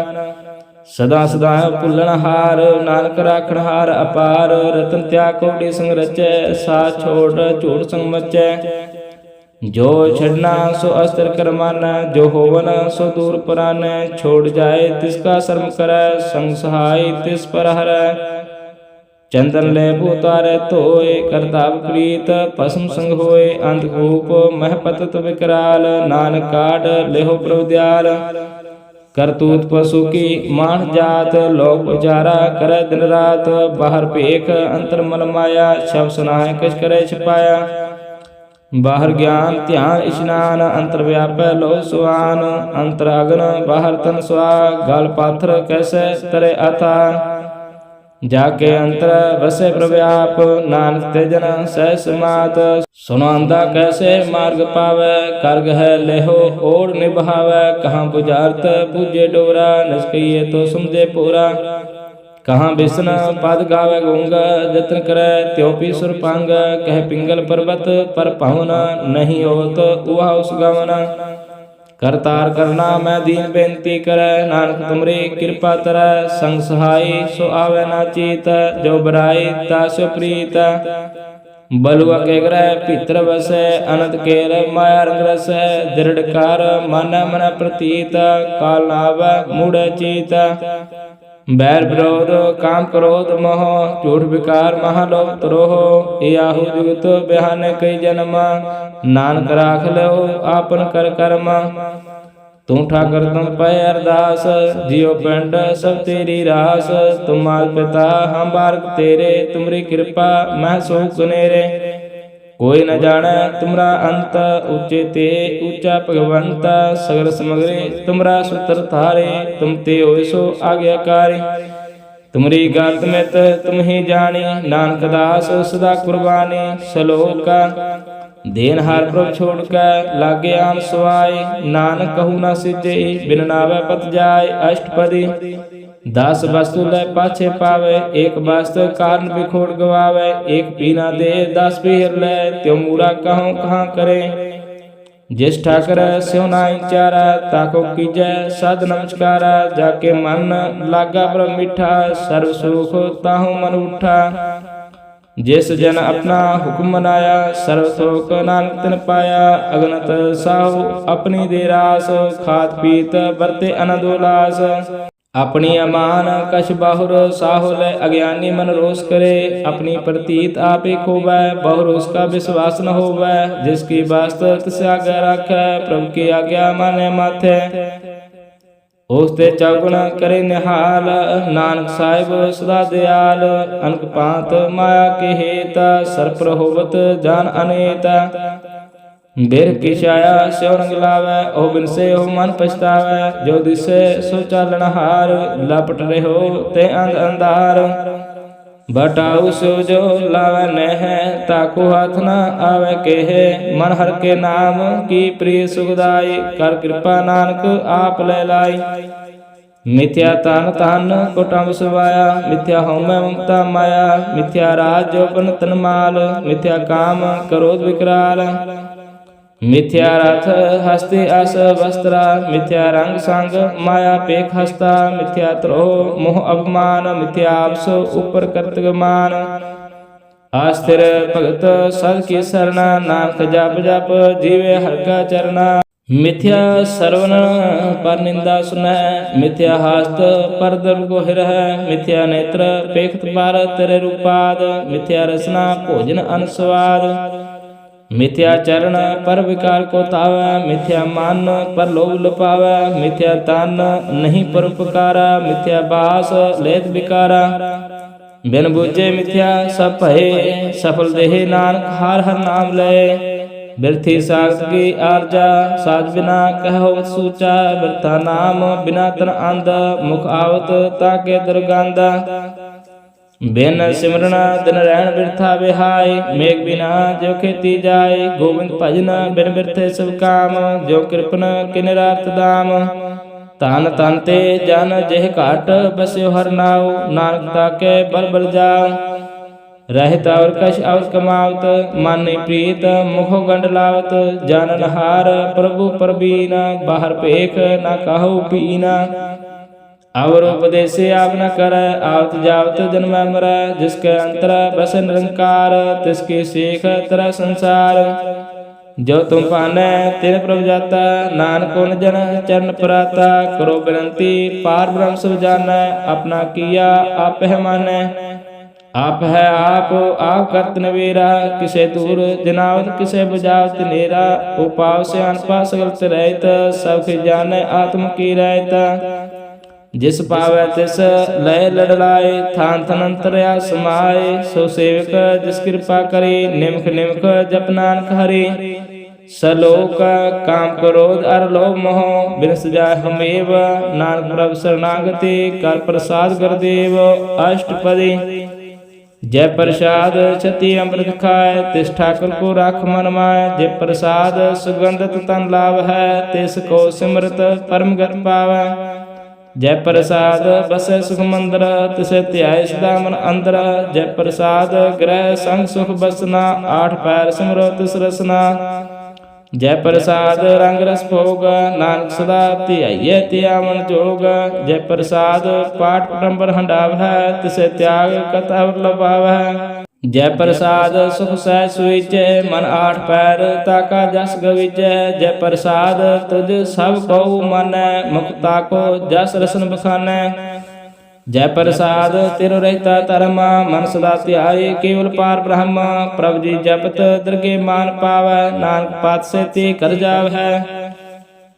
सदा सदा भुलन हार, नानक राखण हार अपार। रतन त्याग कोटि संग रचै, साथ छोड़ झूठ संग मचै। जो छड़ना सो अस्त्र कर मानै, जो होवन सो दूर परानै। छोड़ जाए तिसका शर्म करै, संग सहाय तिस पर हरै। चंदन ले उतारे धोए, करताप प्रीत भस्म संग होए। अंधकूप मह पतत विकराल, नानक काट लेहो प्रभु दयाल। करतूत पशु की मान जात, लोक उजारा करे दिन रात। बाहर पेख अंतर मल माया, शब सुनाए कछ करे छिपाया। बाहर ज्ञान ध्यान स्नान, अंतर व्यापै लो सुआन। अंतर अग्न बाहर तन स्वा, गल पाथर कैसे तरे अथा। जाके अंतर वसे प्रव्याप, नानक तेजन सह समात। सुनो अंधा कैसे मार्ग पावै, कर्ग है लेहो ओढ़ निभावै। कहाँ बुझारत बूझे डोरा, निष्कइये तो समझे पूरा। कहाँ बिसन पद गावे गूंगा, जतन करे त्यों पी सुर पांग। कह पिंगल पर्वत पर पावन, नहीं हो तो उहा उस गवन। करतार करना मैं दीन बेनती करे, नानक तुमरी कृपा तरह। संग सहाय सो आवे ना चीत, जो बराई तासो प्रीत। बलुआ के ग्रह भीतर बसै, अनंत केर माया रंग रसै। दृढ़ कार मन मन प्रतीत, काल नाव मूढ़ चीत। बैर विरोध काम क्रोध मोह, झूठ विकार महालोभ त्रोह। याहू जुगत बिहाने कई जन्म, नानक राख लो आपन कर कर्म। तू ठाकर तुम पै अरदास, जियो पिंड सब तेरी रास। तुम माल पिता हम बारक तेरे, तुमरी कृपा मैं सोख नेरे। कोई न जाने तुमरा अंत, ऊंचे ते ऊंचा भगवंत। सगल समग्री तुमरा सूत्र थारे, तुम ते होय सो आज्ञाकारी। तुमरी गात में तुम ही जानी, नानक दास सदा कुर्बानी। सलोक देन हार प्रभ छोड़ कर, लागे आन सवाय। नानक कहू न सिजे, बिन नावे पत जाय। अष्टपदी 10 वस्तु लै पाछे पावे, एक वास्तु कारण बिखोड़ गवावे। एक पीना दे 10 पीर लै, त्यों मूड़ा कहूँ कहाँ करे। जिस ठाकर स्यों नाई चारा, ताको कीजै साध नमस्कारा। जाके मन लागा ब्रह्म मिठा, सर्व सुख ताहू मन उठा। जिस जन अपना हुक्म मनाया, सर्व थोक नानक तिन पाया। अगनत साहु अपनी दे रास, खात पीत बरते आनंद उल्लास। अपनी अमान कछ बाहुर, साहु लै अज्ञानी मन रोष करे। अपनी प्रतीत आपे खोवै, बहुर उसका विश्वास न होवै। जिसकी वास्त तिस आज्ञा राखै, प्रभु की आज्ञा माने माथै। उसते चौगुण करे निहाल, नानक साहिब सदा दयाल। अनक पात माया के हेत, सर्पर होवत जान अनेत। बिर की छाया स्यो रंग लावै, ओ बिन से हो मन पछतावै। जो दिसे सो चालन हार, लपट रहो ते अंध अंधार। बटाऊ सो जो लावै नह, ताको हाथ न आवे केह। मन हर के नाम की प्रिय सुखदाई, कर कृपा नानक आप ले लाई। मिथ्या तन तन कुटुंब सुवाया, मिथ्या होमै ममता माया। मिथ्या राज जोपन तन माल, मिथ्या काम क्रोध विकराल। मिथ्या रथ हस्ते अस वस्त्रा, मिथ्या रंग संग माया पेख हस्ता। मिथ्या द्रोह मोह अपमान, मिथ्या आपस ऊपर कर्तव्य मान। अस्थिर भगत सद की सरना, नानक जप जप जीवे हर का चरना। मिथ्या श्रवण पर निंदा सुनै, मिथ्या हस्त पर दर्द को हिरह। मिथ्या नेत्र पेखत पर तेरे रूपाद, मिथ्या रसना भोजन अनुस्वाद। मिथ्या चरण पर विकार को तावै, मिथ्या मान पर लोभ लुपावै। मिथ्या तन नहीं पर उपकारा, मिथ्या बास लेत विकारा। बिन बूझे मिथ्या सब भये, सफल देहे नानक हर हर नाम लय। बिरथी सागत की आरजा, साज बिना कहो सूचा। बिरथा नाम बिना तन आंध, मुख आवत ताके दुर्गंध। बिन सिमरना दिन रहन बिरथा बिहाय, मेघ बिना जो खेती जाय। गोविंद भजन बिन बिरथे सब काम, जो कृपन किन रात दाम। तन तन ते जन जेह घाट, बस्यो हर नाव। नानक ताके बल बल जाओ, रहत और कछ और कमावत। माने प्रीत मुखो गंड लावत, जानन हार प्रभु परबीन। बाहर पेख न कहु पीना, और उपदेशे आप न करे। आवत जावत जन्म मरै, जिसके अंतर बस निरंकार। तिसकी सीख तेरा संसार, जो तुम पाने तेरे प्रभु जाता। नानक उन जन चरण पराता, करो विनती पार ब्रह्म सब जानै। अपना किया आप है माने, आप है आप करत नवेरा। किसे दूर जनावत किसे बुझावत नेरा। उपाव से अनपा सगलत रहत, सब जाने आत्म की रहत। जिस पावै तिस लय लड़लाए, थान थन अंतरया समाए। सो सेवक जिस कृपा करे, निमख निमख जप नानक हरे। सलोक काम क्रोध अर लोभ मोह, बिन सजाय हमेव। नानक प्रभु शरणागति, कर प्रसाद गुरुदेव अष्टपदी। जय प्रसाद छति अमृत खाए, तिस ठाकुर को राख मन माय। जय प्रसाद सुगंधत तन लाभ है, तिस को सिमरत परम गत पावै। जय प्रसाद बसै सुख मंदिर, तिसे ध्याय सदा मन अंदर। जय प्रसाद ग्रह संग सुख बसना, आठ पैर सिमरो तिस रसना। जय प्रसाद रंग रस भोग, नानक सदा ध्याइयै तिया मन जोग। जय प्रसाद पाठ पटंबर हंडाव है, तिसे त्याग कत अवर लभावै। जय प्रसाद सुख सह सुइजै, मन आठ पैर ताका जस गविजै। जय प्रसाद तुझ सब कहु मानै, मुक्ता को जस रसन बखानै। जय प्रसाद तिरु रहता धर्म, मन सदा ध्याये केवल पार ब्रह्म। प्रभु जी जपत दरगे मान पावै, नानक पात से ते कर जाव है।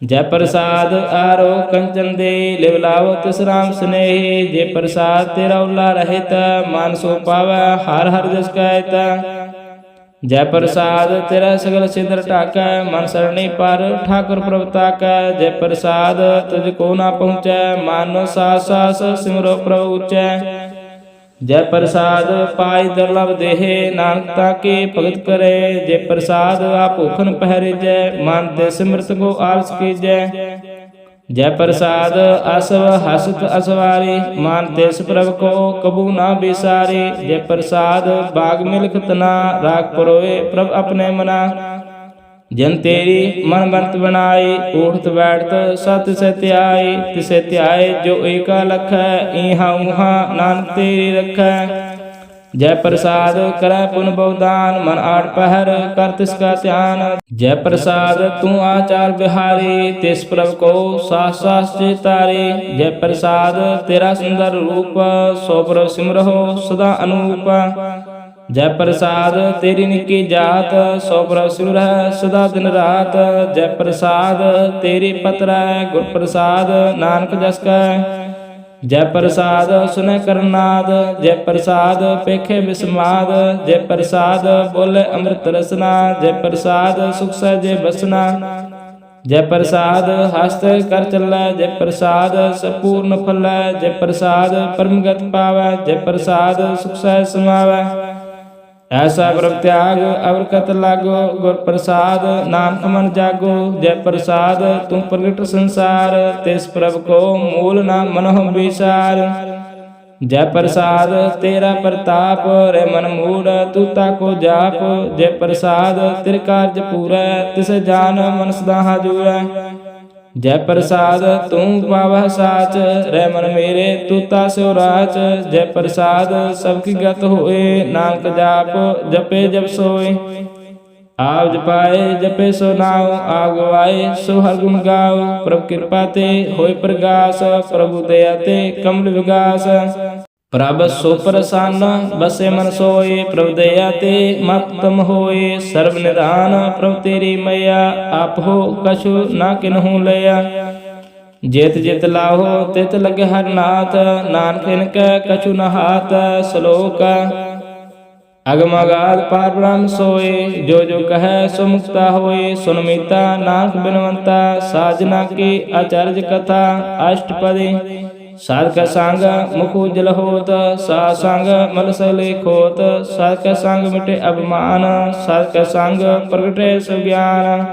जय प्रसाद आरो कंचन दे, लिव लाओ तिस राम स्नेही। जय प्रसाद तेरा उल्ला रहित, मान सो पावै हर हर जस कहत। जय प्रसाद तेरा सगल सिदर ठाकै, मन सरणी पर ठाकुर प्रभु ताकै। जय प्रसाद तुझको ना पहुँचै, मानो सास सास सिमरो प्रभु ऊँचै। जय प्रसाद पाई दुर्लभ देहे, नानक ताके भगत करे। जय प्रसाद आप भूखन पहरे जय, मानते सिमरत को आलस कीजय। जय प्रसाद असव हसत असवारी, मानते प्रभु को कबू ना बिसारी। जय प्रसाद बाग मिलख तना, राख परोए प्रभु अपने मना। जन तेरी मन बंत बनाई, उठत बैठत सत से त्याई। तिसे त्याय जो एका लख, इहा उहा नानक तेरी रखै। जय प्रसाद करे पुन बहुदान, मन आठ पहर कर तिसका ध्यान। जय प्रसाद तू आचार बिहारी, तिस प्रभ को सास सास चितारे। जय प्रसाद तेरा सुंदर रूप, सो प्रभ सिमरहो सदा अनूप। जय प्रसाद तेरी निकी जात, सो प्रभ सिमरह सदा दिन रात। जय प्रसाद तेरी पत्र गुर प्रसाद, नानक जस कै। जय प्रसाद सुन करनाद, जय प्रसाद पेखे बिस्माद। जय प्रसाद बोले अमृत रसना, जय प्रसाद सुख सहजे बसना। जय प्रसाद हस्त कर चलै, जय प्रसाद संपूर्ण फलै। जय प्रसाद परम गति पावै, जय प्रसाद सुख सहज समावै। ऐसा प्रभ त्याग अवर कत लागो, गुर प्रसाद नानक मन जागो। जय प्रसाद तू प्रगट संसार, तिस प्रभ को मूल न मनोह विसार। जय प्रसाद तेरा प्रताप, रे मन मूड तू ताको जाप। जय प्रसाद तेरे कार्य पूरै, तिस जान मन सदा हाजूरै। जय प्रसाद तू पावह साच, रे मन मेरे तू तास्यो राच। जय प्रसाद सबकी गत होए, नानक जाप जपे जब सोए। आप जपाए जपे सो नाव, आप गवाए सो हर गुण गाओ। प्रभु कृपा ते होए प्रगास, प्रभु दया ते कमल विगास। प्रभ सो प्रसन्न बसे मन सोए, प्रभु दया ते मतम होए। सर्व निधान प्रभु तेरी मैया, आप हो कछु ना किन्हू लया। जेत जेत लाहो तित लगे हर नाथ, नानक इनके कछु न हाथ। श्लोक अगम अगाध पार ब्रह्म सोए, जो जो कहे सो मुक्ता होए। सुन मीता नानक बिनवंता, साजना की आचार्य कथा। अष्टपदी साध का संग मुख उज्जल होत, साध संग मल सले खोत। साध का संग मिटे अभिमान, साध का संग प्रगटे सुज्ञान।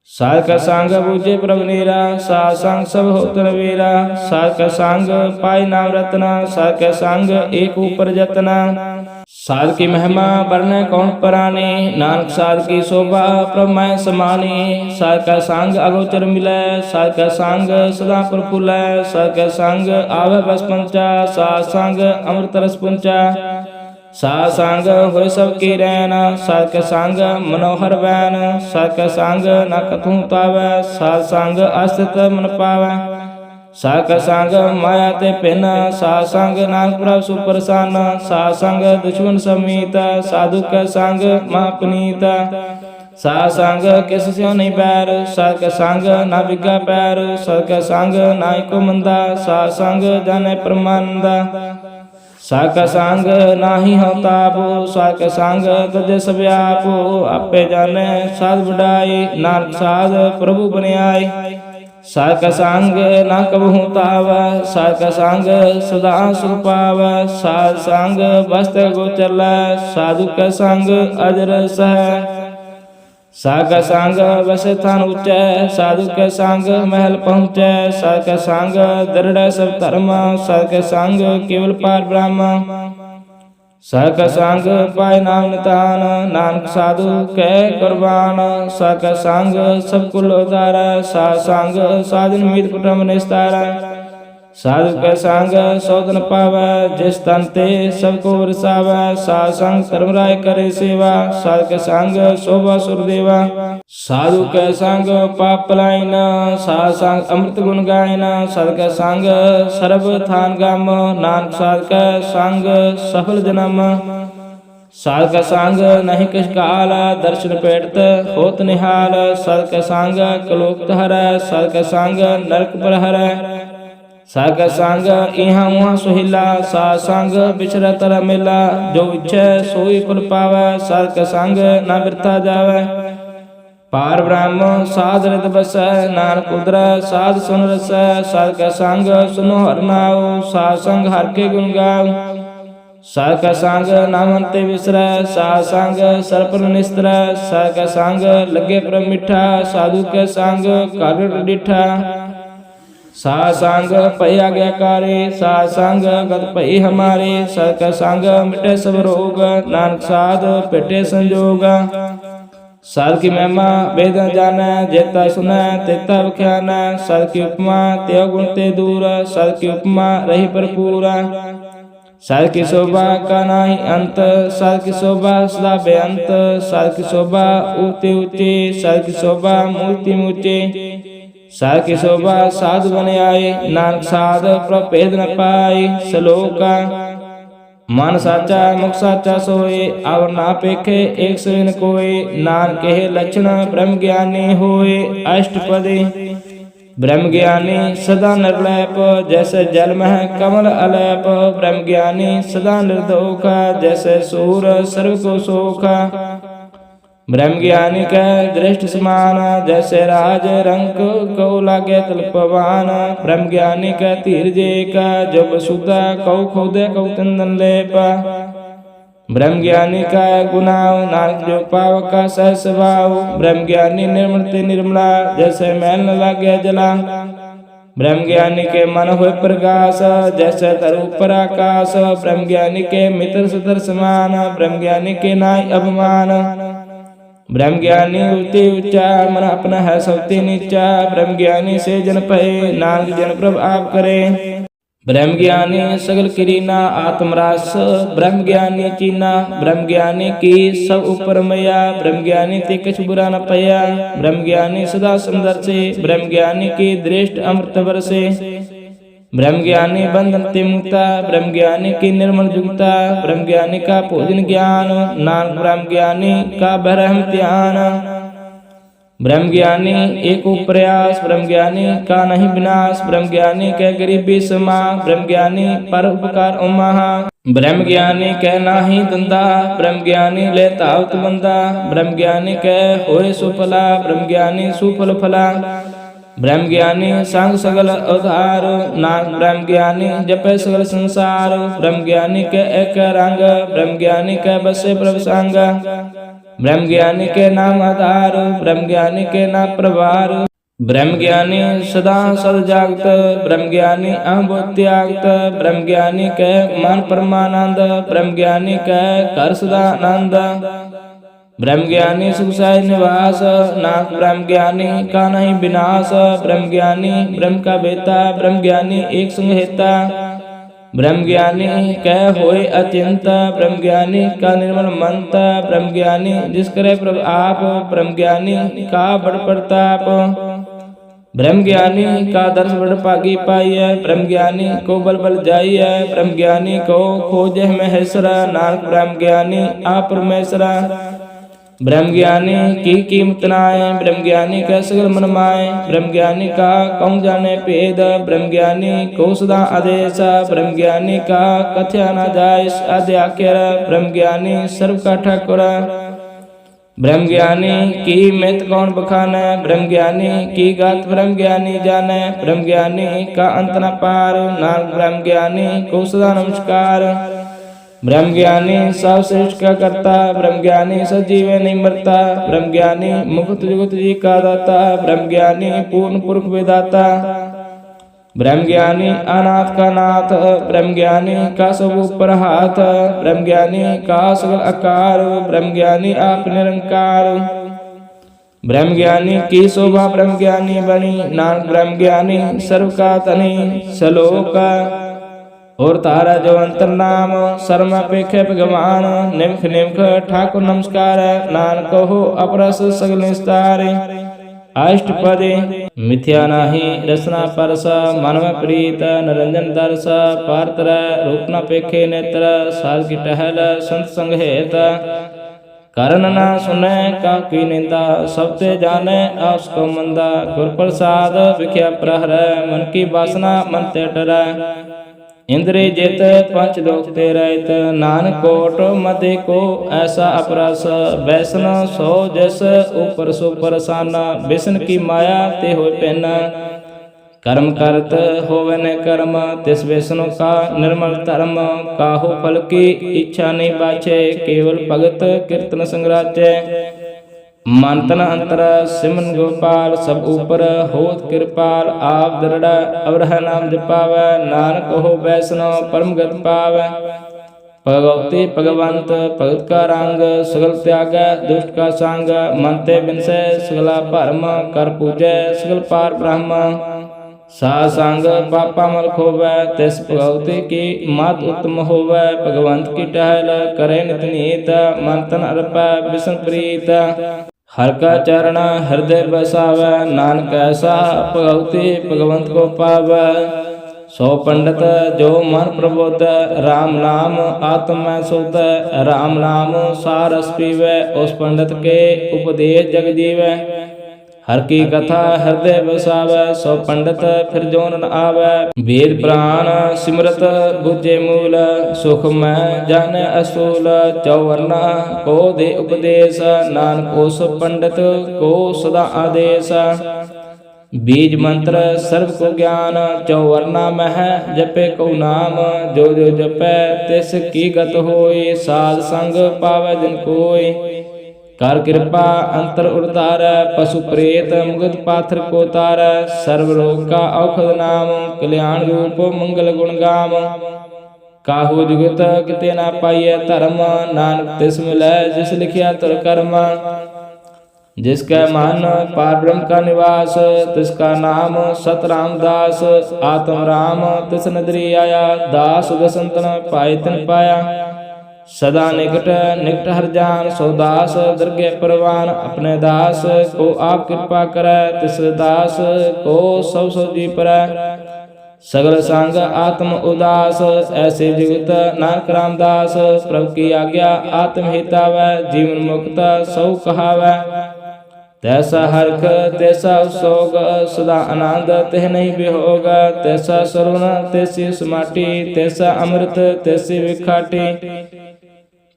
साध का संग बूझे प्रभु नीरा, साध संग सब होत नवीरा। साध का संग पाई नाम रत्ना, साध का संग एक ऊपर जतना। साध की महिमा वर्णय कौन पराने, नानक साध की शोभा प्रभु मैं समाने। साध का संग अगोचर मिलै, साध का संग सदा प्रफुल्लै। साध का संग आवे बस पंचा, साध संग अमृत रस पुंचा। साध संग होय सब की रैन, साध का संग मनोहर बैन। साध का संग न कथू तावै, साध संग अस्तित मन पावै। साध का संग माया ते पिन, साध संग नानक प्रभु सुप्रसन्न। साध संग दुश्मन समीत, साधु का संग महापुनीत। साध संग किस स्यों नहीं बैर, साध का संग ना बिगा पैर। साध का संग नाई को मंदा, साध संग जाने परमानंदा। साध का संग नाही हो तापो, साध का संग तजे सब आपो। आपे जाने साध बढ़ाई, नानक साध प्रभु बने आए। साध का संग ना कबहू तावा, साध का संग सदा सुख पावा। साध संग बस्त गोचर लै, साधु का संग अजर सह। साध का संग बसे थान ऊंचे, साधु का संग महल पहुँचे। साध का संग दृढ़ सब धर्म, साध का संग केवल पार ब्रह्म। साध का संग पाए नाम नितान, नानक साधु कै कुर्बान। साध का संग सब कुल उतारा, साध संग साधन मीत कुटुंब निस्तारा। साधु का संग सौदन पावै, जिस तन ते सबको वरसावै। साध संग धर्मराय करे सेवा, साध का संग शोभा सुरदेवा। साधु का संग पाप पलायन, साध संग अमृत गुण गायन। साध का संग सर्व थान गम, नानक साध का संग सफल जन्म। साध का संग नहीं किस काल, दर्शन पेटत होत निहाल। साध का संग कलोक हरै, साध का संग नरक पर हरै। साध का संग इहाँ उहाँ सुहिला, साध संग बिछड़ा तर मिला। जो इच्छै सोई फल पावै, साध का संग ना बिरथा जावै। पार ब्रह्म साध हृद बसै, नानक उदरै साध सुन रसै। साध का संग सुनो हर नाम, साध संग हर के गुण गाओ। साध का संग नामन ते विसरै, साध संग सर्प निस्त्रै। साध का संग लगे प्रभ मिठा, साधु के संग कागड़ डिठा। साध संग पै आज्ञाकारी, साध संग गत पै हमारे। साध का संग मिटे सब रोग, नानक साध पेटे संजोग। साध की महिमा वेद जानै, जेता सुनै तेता बख्यानै। साध की उपमा त्यो गुण ते दूर, साध की उपमा रही भरपूर। सर की शोभा का नाही अंत, सर की शोभा सदा बेअंत, सर की शोभा ऊंचे ऊंचे, सर की शोभा मूर्ति ऊंचे, सर की शोभा साधु बन आए, नानक साध प्रभेद न पाए। श्लोका मन साचा मुख साचा सोए, और ना पेखे एक सविन कोय, नानक के लक्षण ब्रह्म ज्ञानी होए। अष्टपदी ब्रह्म ज्ञानी सदा निर्लैप, जैसे जल में कमल अलेप, ब्रह्म ज्ञानी सदा निर्दोख, जैसे सूर सर्व को सोख, ब्रह्म ज्ञानी का दृष्टि समान, जैसे राज रंक को लागे तल्पवान, ब्रह्म ज्ञानी का धीरजे का जब सुधा कौ खोदे कौ चंदन लेप, ब्रह्म ज्ञानी का गुनाव नानक जो पाव का सहस भाव, ब्रह्म ज्ञानी निर्मल ते निर्मला, जैसे मैल न लागे जला, ब्रह्म ज्ञानी के मन हुए प्रकाश, जैसे तरु पर आकाश, ब्रह्म ज्ञानी के मित्र सतर समान, ब्रह्म ज्ञानी के नाई अभिमान, ब्रह्म ज्ञानी ऊंचे ऊंचा, मन अपना है सबते नीचा, ब्रह्म ज्ञानी से जन पहे, नानक जन प्रभ आप करे। ब्रह्म ज्ञानी सगल किरीना आत्मरास, ब्रह्म ज्ञानी चीना, ब्रह्म ज्ञानी की सब ऊपर मैया, ब्रह्म ज्ञानी ते कुछ बुरा न पया, ब्रह्म ज्ञानी सदा सुंदर से, ब्रह्म ज्ञानी की दृष्ट अमृत बरसे, ब्रह्म ज्ञानी बंधन ते मुक्ता, ब्रह्म ज्ञानी की निर्मल जुगता, ब्रह्म ज्ञानी का पूजन ज्ञान, नानक ब्रह्म ज्ञानी का बरहम ध्यान, ब्रह्म ज्ञानी एक प्रयास, ब्रह्म ज्ञानी का नहीं विनाश, ब्रह्म ज्ञानी के गरीबी समा, ब्रह्म ज्ञानी पर उपकार उमहा, ब्रह्म ज्ञानी के नाही धंधा, ब्रह्म ज्ञानी लेता उत बंदा, ब्रह्म ज्ञानी के होए सुफला, ब्रह्म ज्ञानी सुफल फला, ब्रह्म ज्ञानी संग सगल उधार, नानक ब्रह्म ज्ञानी जपे सगल संसार, ब्रह्म ज्ञानी के एक रंग, ब्रह्म ज्ञानी के बसे प्रभु संग, ब्रह्म ज्ञानी के नाम आधार, ब्रह्म ज्ञानी के नाम प्रभार, ब्रह्म ज्ञानी सदा सद जागत, ब्रह्म ज्ञानी अहम त्यागत, ब्रह्म ज्ञानी के मन परमानंद, ब्रह्म ज्ञानी के कर सदा आनंद, ब्रह्म ज्ञानी सुख साई निवास, नानक ब्रह्म ज्ञानी का नहीं विनाश, ब्रह्म ज्ञानी ब्रह्म का बेता, ब्रह्म ज्ञानी एक संग हेता, ब्रह्म ज्ञानी कह होए अचिंत, ब्रह्म ज्ञानी का निर्मल मंत, ब्रह्म ज्ञानी जिस करे प्रभु आप, ब्रह्म ज्ञानी का बड़ प्रताप, ब्रह्म ज्ञानी का दर्श बड़ पागी पाइय, ब्रह्म ज्ञानी को बल बल जाइय, ब्रह्म ज्ञानी को खोजे महेश्वरा, नानक ब्रह्म ज्ञानी आप परमेश्वरा, ब्रह्म ज्ञानी की कीमत नाय, ब्रह्म ज्ञानी का सगल मन माय, ब्रह्म ज्ञानी का कौन जाने भेद, ब्रह्म ज्ञानी को सदा आदेश, ब्रह्म ज्ञानी का कथ्या न जाय आद्याख्यर, ब्रह्म ज्ञानी सर्व का ठाकुर, ब्रह्म ज्ञानी की मित कौन बखाने, ब्रह्म ज्ञानी की गात ब्रह्म ज्ञानी जाने, ब्रह्म ज्ञानी का अंत न पार, नानक ब्रह्म ज्ञानी को सदा नमस्कार, ब्रह्म ज्ञानी सब श्रेष्ठ का करता, ब्रह्म ज्ञानी सजीव नहीं मरता, ब्रह्म ज्ञानी मुक्त जुगत जी का दाता, ब्रह्म ज्ञानी पूर्ण पुरुष विदाता, ब्रह्म ज्ञानी अनाथ का नाथ, ब्रह्म ज्ञानी का सब ऊपर हाथ, ब्रह्म ज्ञानी का सगल आकार, ब्रह्म ज्ञानी आप निरंकार, ब्रह्म ज्ञानी की शोभा ब्रह्म ज्ञानी बनी, नानक ब्रह्म ज्ञानी सर्व का तनी। श्लोक और तारा जो अंतर नाम, शर्म अपेखे भगवान, निम्ख निम्ख ठाकुर नमस्कार, नानक हो अपरस सगल निस्तार। अष्टपदी मिथ्या नाही रसना परस, मन में प्रीत निरंजन दर्श, पारतर रूप न पेखे नेत्र, साध की टहल संत संग हेत, करण न सुने का की निंदा, सबते जाने उसको मंदा, गुर प्रसाद विख्या प्रहर, मन की वासना मन ते डरै, इंद्रिय जित पंच दोख ते रहित, नानक कोट मध्य को ऐसा अपरस, वैसन सो जस ऊपर सो परसाना, विष्ण की माया ते हो पहना, कर्म करत होवे न कर्म, तिस विष्णु का निर्मल धर्म, काहू फल की इच्छा नहीं बाछे, केवल भगत कीर्तन संग्राचे, मंतन अंतर सिमन गोपाल, सब ऊपर होत कृपाल, आप दृढ़ अवरह नाम जपावै, नानक हो वैष्णव परम गत पावै, भगवती भगवंत भगत का रंग, सगल त्याग दुष्ट का संग, मनते बिनसे सगला भरम, कर पूजै सगल पार ब्रह्म, ਸਾਧ ਸੰਗ ਪਾਪਾ ਮਲ ਖੋਵੈ, ਤਿਸ ਭਗਉਤੇ ਕੀ ਮਤ ਉਤਮ ਹੋਵੈ। ਭਗਵੰਤ ਕੀ ਟਹਿਲ ਕਰੇ ਨਿਤ ਨੀਤ, ਮਨ ਤਨ ਅਰਪੈ ਬਿਸਨ ਪ੍ਰੀਤ। ਹਰਿ ਕਾ ਚਰਨ ਹਿਰਦੈ ਬਸਾਵੈ, ਨਾਨਕ ਐਸਾ ਭਗਉਤੇ ਭਗਵੰਤ ਕੋ ਪਾਵੈ। ਸੋ ਪੰਡਤ ਜੋ ਮਨ ਪ੍ਰਬੋਧੈ, RAM ਨਾਮ ਆਤਮ ਮੈਂ ਸੋਧੈ। RAM ਨਾਮ ਸਾਰ ਰਸ ਪੀਵੈ, ਉਸ ਪੰਡਤ ਕੇ ਉਪਦੇਸ਼ ਜਗ ਜੀਵੈ। ਹਰ ਕੀ ਕਥਾ ਹਿਰਦੈ ਵਸਾਵੈ, ਸੋ ਪੰਡਤ ਫਿਰ ਜੋਨ ਨ ਆਵੈ। ਵੇਦ ਪ੍ਰਾਨ ਸਿਮਰਤ ਬੁਝੇ ਮੂਲ, ਸੁਖ ਮੈਂ ਜਾਣੈ ਅਸੂਲ। ਚੌਵਰਨਾ ਕੋ ਦੇ ਉਪਦੇਸ਼, ਨਾਨਕ ਉਸ ਪੰਡਤ ਕੋ ਸਦਾ ਆਦੇਸ਼। ਬੀਜ ਮੰਤਰ ਸਰਬ ਕੋ ਗਿਆਨ, ਚੌਵਰਨਾ ਮਹਿ ਜਪੇ ਕਉ ਨਾਮ। ਜੋ ਜੋ ਜਪੈ ਤਿਸ ਕੀ ਗਤ ਹੋਈ, ਸਾਧ ਸੰਗ ਪਾਵੈ ਜਿਨ ਕੋਈ। ਕਰ ਕਿਰਪਾ ਅੰਤਰ ਉਰਤਾਰੈ, ਪਸ਼ੂ ਪ੍ਰੇਤ ਮੁਗਧ ਪਾਥਰ ਕੋ ਤਾਰੈ। ਸਰਬ ਰੋਗ ਕਾ ਔਖਦ ਨਾਮ, ਕਲਿਆਣ ਰੂਪ ਮੰਗਲ ਗੁਣ ਗਾਮ। ਕਾਹੂ ਜੁਗਤ ਕਿਤੇ ਨਾ ਪਾਈਐ ਧਰਮ, ਨਾਨਕ ਤਿਸ ਮਿਲੈ ਜਿਸ ਲਿਖਿਆ ਤੁਰ ਕਰਮ। जिसका मन पार ब्रह्म का निवास, तिसका नाम सत रामदास। आत्म राम तिस नदरी आया, दास दसंतन पाए तिन पाया। सदा निकट निकट हर जान, सो दास दरगे परवान। अपने दास को आप कृपा करे, तिस दास को सब सो जी परै। सगल संग आत्म उदास, ऐसे जुगत नानक रामदास। प्रभु की आज्ञा आत्म हितावै, जीवन मुक्त सौ कहावै। तैसा हरख तैसा सोग, सदा आनंद तिह नहीं बिहोग। तैसा सरुण तैसी समाटी, तैसा अमृत तैसी विखाटी।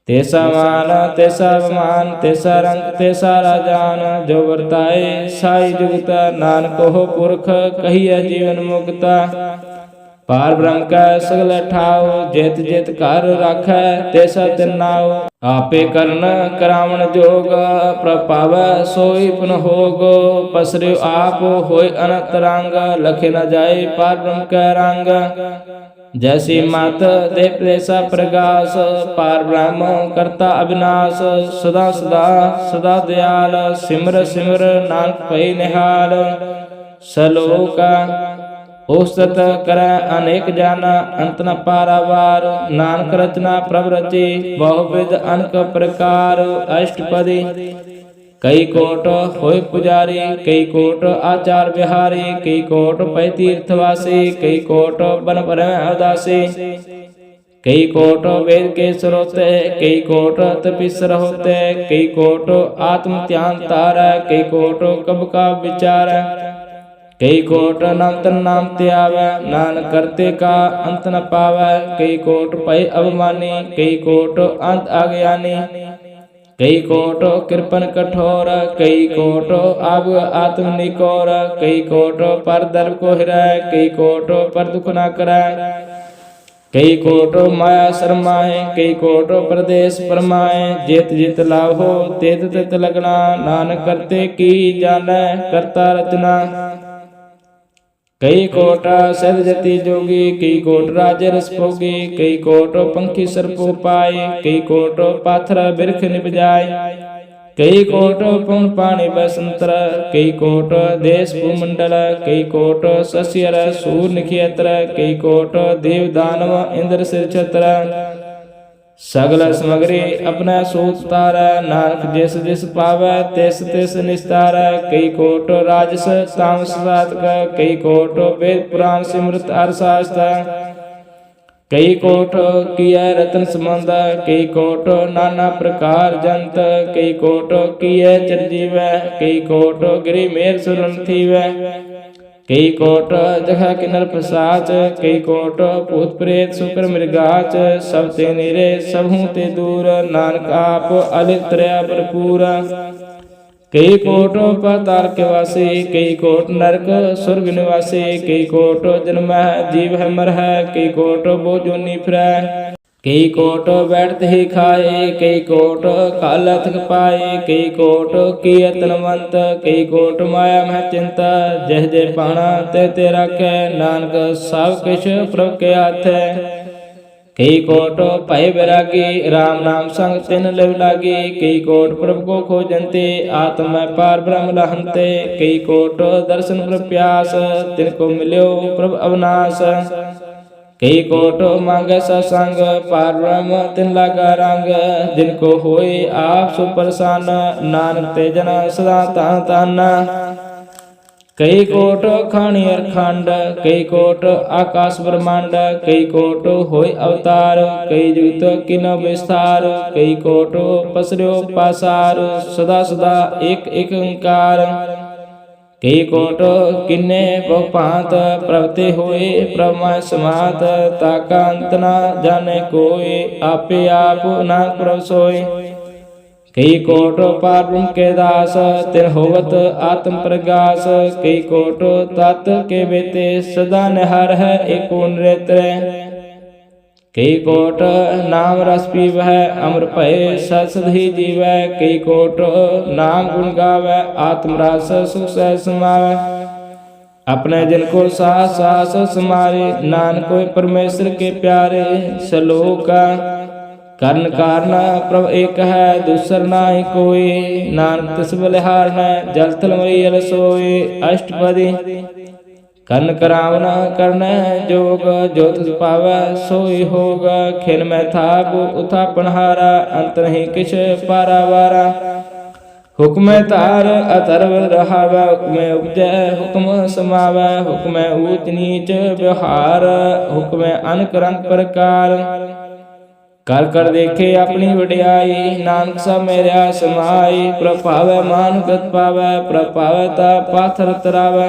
तैसा मान तैसा अभिमान, तैसा रंग तैसा राजान। जो वर्ताए साई जुगत, नानक हो पुरख कहिए जीवन मुक्ता। पार ब्रह्म का सगल ठाव, जेत जेत कर राखै तैसा तिन नाव। आपे करन करावण जोग, प्रभावै सोई पुन होग। पसरियो आप होय अनंत रंग, लखे न जाए पार ब्रह्म का रंग। जैसी मत दे तैसा प्रकाश, पार ब्रह्म करता अविनाश। सदा सदा सदा दयाल, सिमर सिमर नानक भई निहाल। सलोक औसत करै अनेक जाना, अंत न पारावार। नानक रचना प्रभ रची, बहुविध अनक प्रकार। अष्टपदी कई कोट होय पुजारी, कई कोट आचार बिहारी। कई कोट पै तीर्थवासी, कई कोट बन पर उदासी। कई कोट वेद के स्रोते, कई कोट तपीसर होते। कई कोट आत्म ध्यान तारै, कई कोट कब का विचार। कई कोट नाम तन नाम त्यावै, नानक करते का अंत न पावै। कई कोट पै अभिमानी, कई कोट अंत आज्ञानी। कई कोट कृपन कठोर, कई कोट आब आत्म निकोर। कई कोट पर दर्भ को हिरै, कई कोट पर दुख न करै। कई कोट माया शरमाए, कई कोट प्रदेश परमाए। जेत जित लाभ हो तेत तित लगना, नानक करते की जानै करता रचना। कई कोट सिद्ध जति जोगी, कई कोट राजे रस भोगी। कई कोट पंखी सर्पो पाए, कई कोट पाथर बिरख निपजाए। कई कोट पवन पानी बसंतर, कई कोट देश भूमंडल। कई कोट शशियर सूर निखियत्र, कई कोट देव दानव इंद्र सिर छत्र। सगल समग्री अपना सूत तारै, नानक जिस जिस पावै तिस तिस निस्तारै। कई कोट राजस तामस साधक, कई कोट वेद पुराण सिमरत अर शास्त्र। कई कोट किया रतन संबंध, कई कोट नाना प्रकार जंत। कई कोट किया चिरजीवै, कई कोट गिरि मेर सुरन थीवै। कई कोट जगह किन्नर प्रसाच, कई कोट भूत प्रेत शुक्र मृगाच। सब ते निरे सबहू ते दूर, नानक आप अलित तरया भरपूर। कई कोट पाताल के वासी, कई कोट नरक स्वर्ग निवासी। कई कोट जन्म जीव है मर है, कई कोट बो जोनी फिरै। कई कोट बैठत ही खाए, कई कोट काल थक पाए। कई कोट किए तनवंत, कई कोट माया मह चिंता। जह जय पाना तह ते राखै, नानक सब किछ प्रभ के हाथ है। कई कोट भय बैरागी राम नाम संग तिन लिव लागी। कई कोट प्रभु को खोजंते आत्म में पार ब्रह्म लहंते। कई कोट दर्शन प्रभु प्यास तिनको मिल्यो प्रभु अविनाश। कई कोट मांगे सत्संग पार ब्रह्म तिन लागा रंग। जिनको होए आप सुप्रसन्न नानक ते जन सदा तान ताना। कई कोट खानी अरखंड कई कोट आकाश ब्रह्मांड। कई कोट होय अवतार कई जुगत किन विस्तार। कई कोट पसर्यो पासार सदा सदा एक एक ओंकार। कई कोट किन्ने बहुपात प्रवते होए ब्रह्मा समात। ताका अंत न जाने कोय आपे आप ना प्रभ सोय। कई कोट पार ब्रह्म के दास तिन होवत आत्म प्रगास। कई कोट तत् के बेते सदा निहार है एको नृत्य। कई कोट नाम रस पीवह अमर भय ससधि जीवै। कई कोट नाम गुण गावै आत्म रस सुख सह समावै। अपने जन को सास सास समारे नानक कोई परमेश्वर के प्यारे। सलोक कर्ण कारण प्रभ एक है दूसर नाहि कोई। नानक तिस बलिहार न जल थल मरियल सोई। अष्टपदी कर्ण करावन कर्ण जोग जो तुझ पावै सोई होग। खिन में थाप उथापन हारा अंत नहीं किछ पारा वारा। हुक्म तार अतर्व रहावै हुक्म उपजै हुक्म समावै। हुक्म ऊच नीच व्यवहार हुक्म अनक रंग प्रकार। कर कर देखे अपनी वड्याई नानक सब मेरा समाई। प्रभावै मान गत पावै प्रभावै ता पाथर तरावै।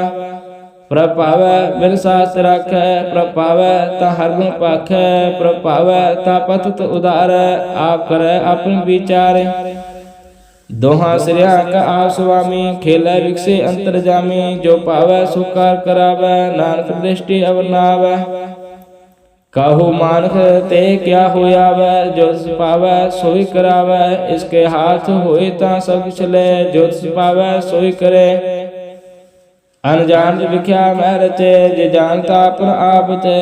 प्रभावै बिन सास राखै प्रभावै ता हर गुण पाखै। प्रभावै ता पतत उदार आप करे अपन विचार। दोहा सिरिया का आप स्वामी खेलै विकसे अंतर जामी। जो पावै सुकार करावै नानक दृष्टि अवनावै। काहू मानख ते क्या होयावै जो पावै सोई करावै। इसके हाथ होए ता सब चले जो पावै सोई करे। अनजान विख्या मैं रचे जे जानता अपन आप ते।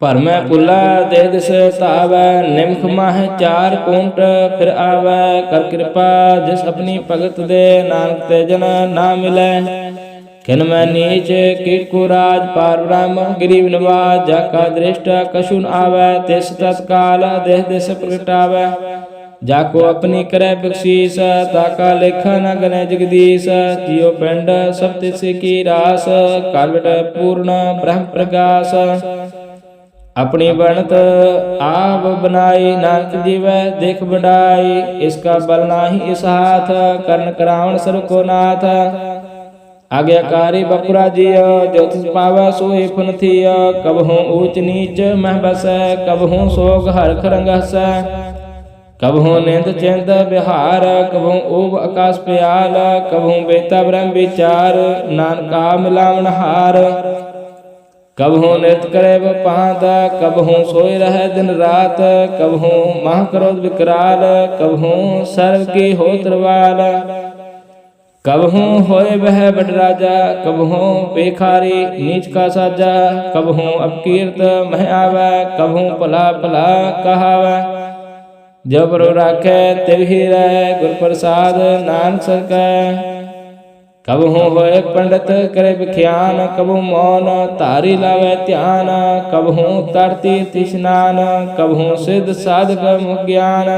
पर मैं पुला दे दिस तावै निम्ख माह चार कुंट फिर आवै। कर कृपा जिस अपनी भगत दे नानक ते जन ना मिलै। खिन मैं नीच कीट को राज पार ब्रह्म गरीब नवाज। जाका दृष्ट कशुन आवै तिस तत्काल देह दिस प्रगटावै। जाको अपनी करे बख्शीस ताका लेखा न गने जगदीश। जियो पिंड सब तिस की रास कालट पूर्ण ब्रह्म प्रकाश। अपनी बनत आप बनाई नानक जीवै देख बढ़ाई। इसका बल नाही इस हाथ कर्ण करावण सर को नाथ। आज्ञाकारी बपुरा जिय जो तिस पावै सोई फुन थिय। कबहूँ ऊच नीच मह बसै कबहूँ सोग हरख रंग हसै। कबहूँ निंद चिंत बिहार कबहूँ ऊब आकाश प्याल। कबहूँ बेता ब्रह्म विचार नानका मिलावन हार। कबहूँ नृत्य करे पात कबहूँ सोई रहे दिन रात। कबहूँ मह क्रोध विकराल कबहूँ सर्व की होत्रवाल। कबहूँ होए वह बड़ राजा कबहूँ बेखारी नीच का साजा। कबहूँ अपकीर्त मह आवै कबहूँ भला भला कहावै। जब रो राखै तिव ही रह गुर प्रसाद नानक सकै। कबहूँ होए पंडित करे विख्यान कबहूँ मौन तारी लावै ध्यान। कबहूँ तर तीर्थ स्नान कबहूँ सिद्ध साधक मुख ज्ञान।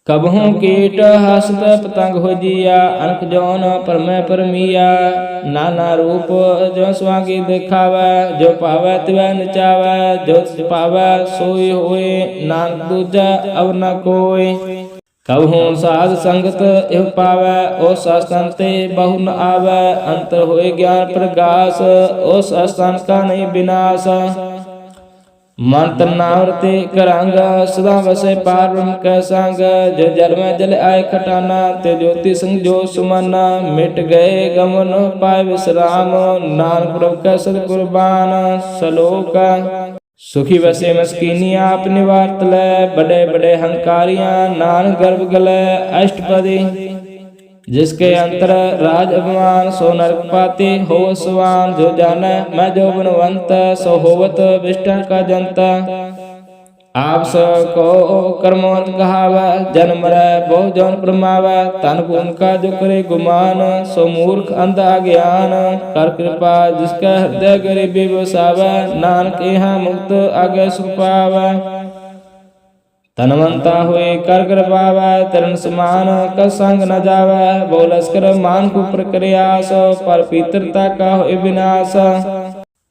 कबहूँ कीट हस्त पतंग हो जिया अनक जौन परमै परमिया। नाना रूप जो स्वांगी दिखावै जो पावै तिवै नचावै। जो पावै सोई होए नानक दूजा अब न कोय। कबहूँ साध संगत इह पावै ओ सत्संग ते बहु न आवै। अंतर होए ज्ञान प्रगास ओ सत्संग का नहीं विनाश। मन तन्नावृति करंग सदा वसे पार ब्रह्म कै संग। जो जल में जल आए खटाना ते ज्योति संग जो सुमना। मिट गए गमन पाए विश्राम नानक प्रभु कै सदकुर्बान। सलोक सुखी वसे मस्कीनी आप निवारत लै। बड़े बड़े हंकारियां नानक गर्भ गलै। अष्टपदी जिसके अंतर राज अभिमान सो नरक पाती हो स्वान। जो जाने मैं जो गुणवंत सो होवत विष्टा का जनता। आप को कर्मों कहावा, जन्म मरै बहु जौन प्रमावा, तन भूम का जो करे गुमान, सो मूर्ख अंध अज्ञान। कर कृपा जिसका हृदय गरीबी बसावा, नानक यहाँ मुक्त आगे सुख पावा। तनवंता हुए कर पावा, तरण समान कर संग न जावा, बहुलस्कर मान कुपर करे आस, पर पितरता का होए विनाश।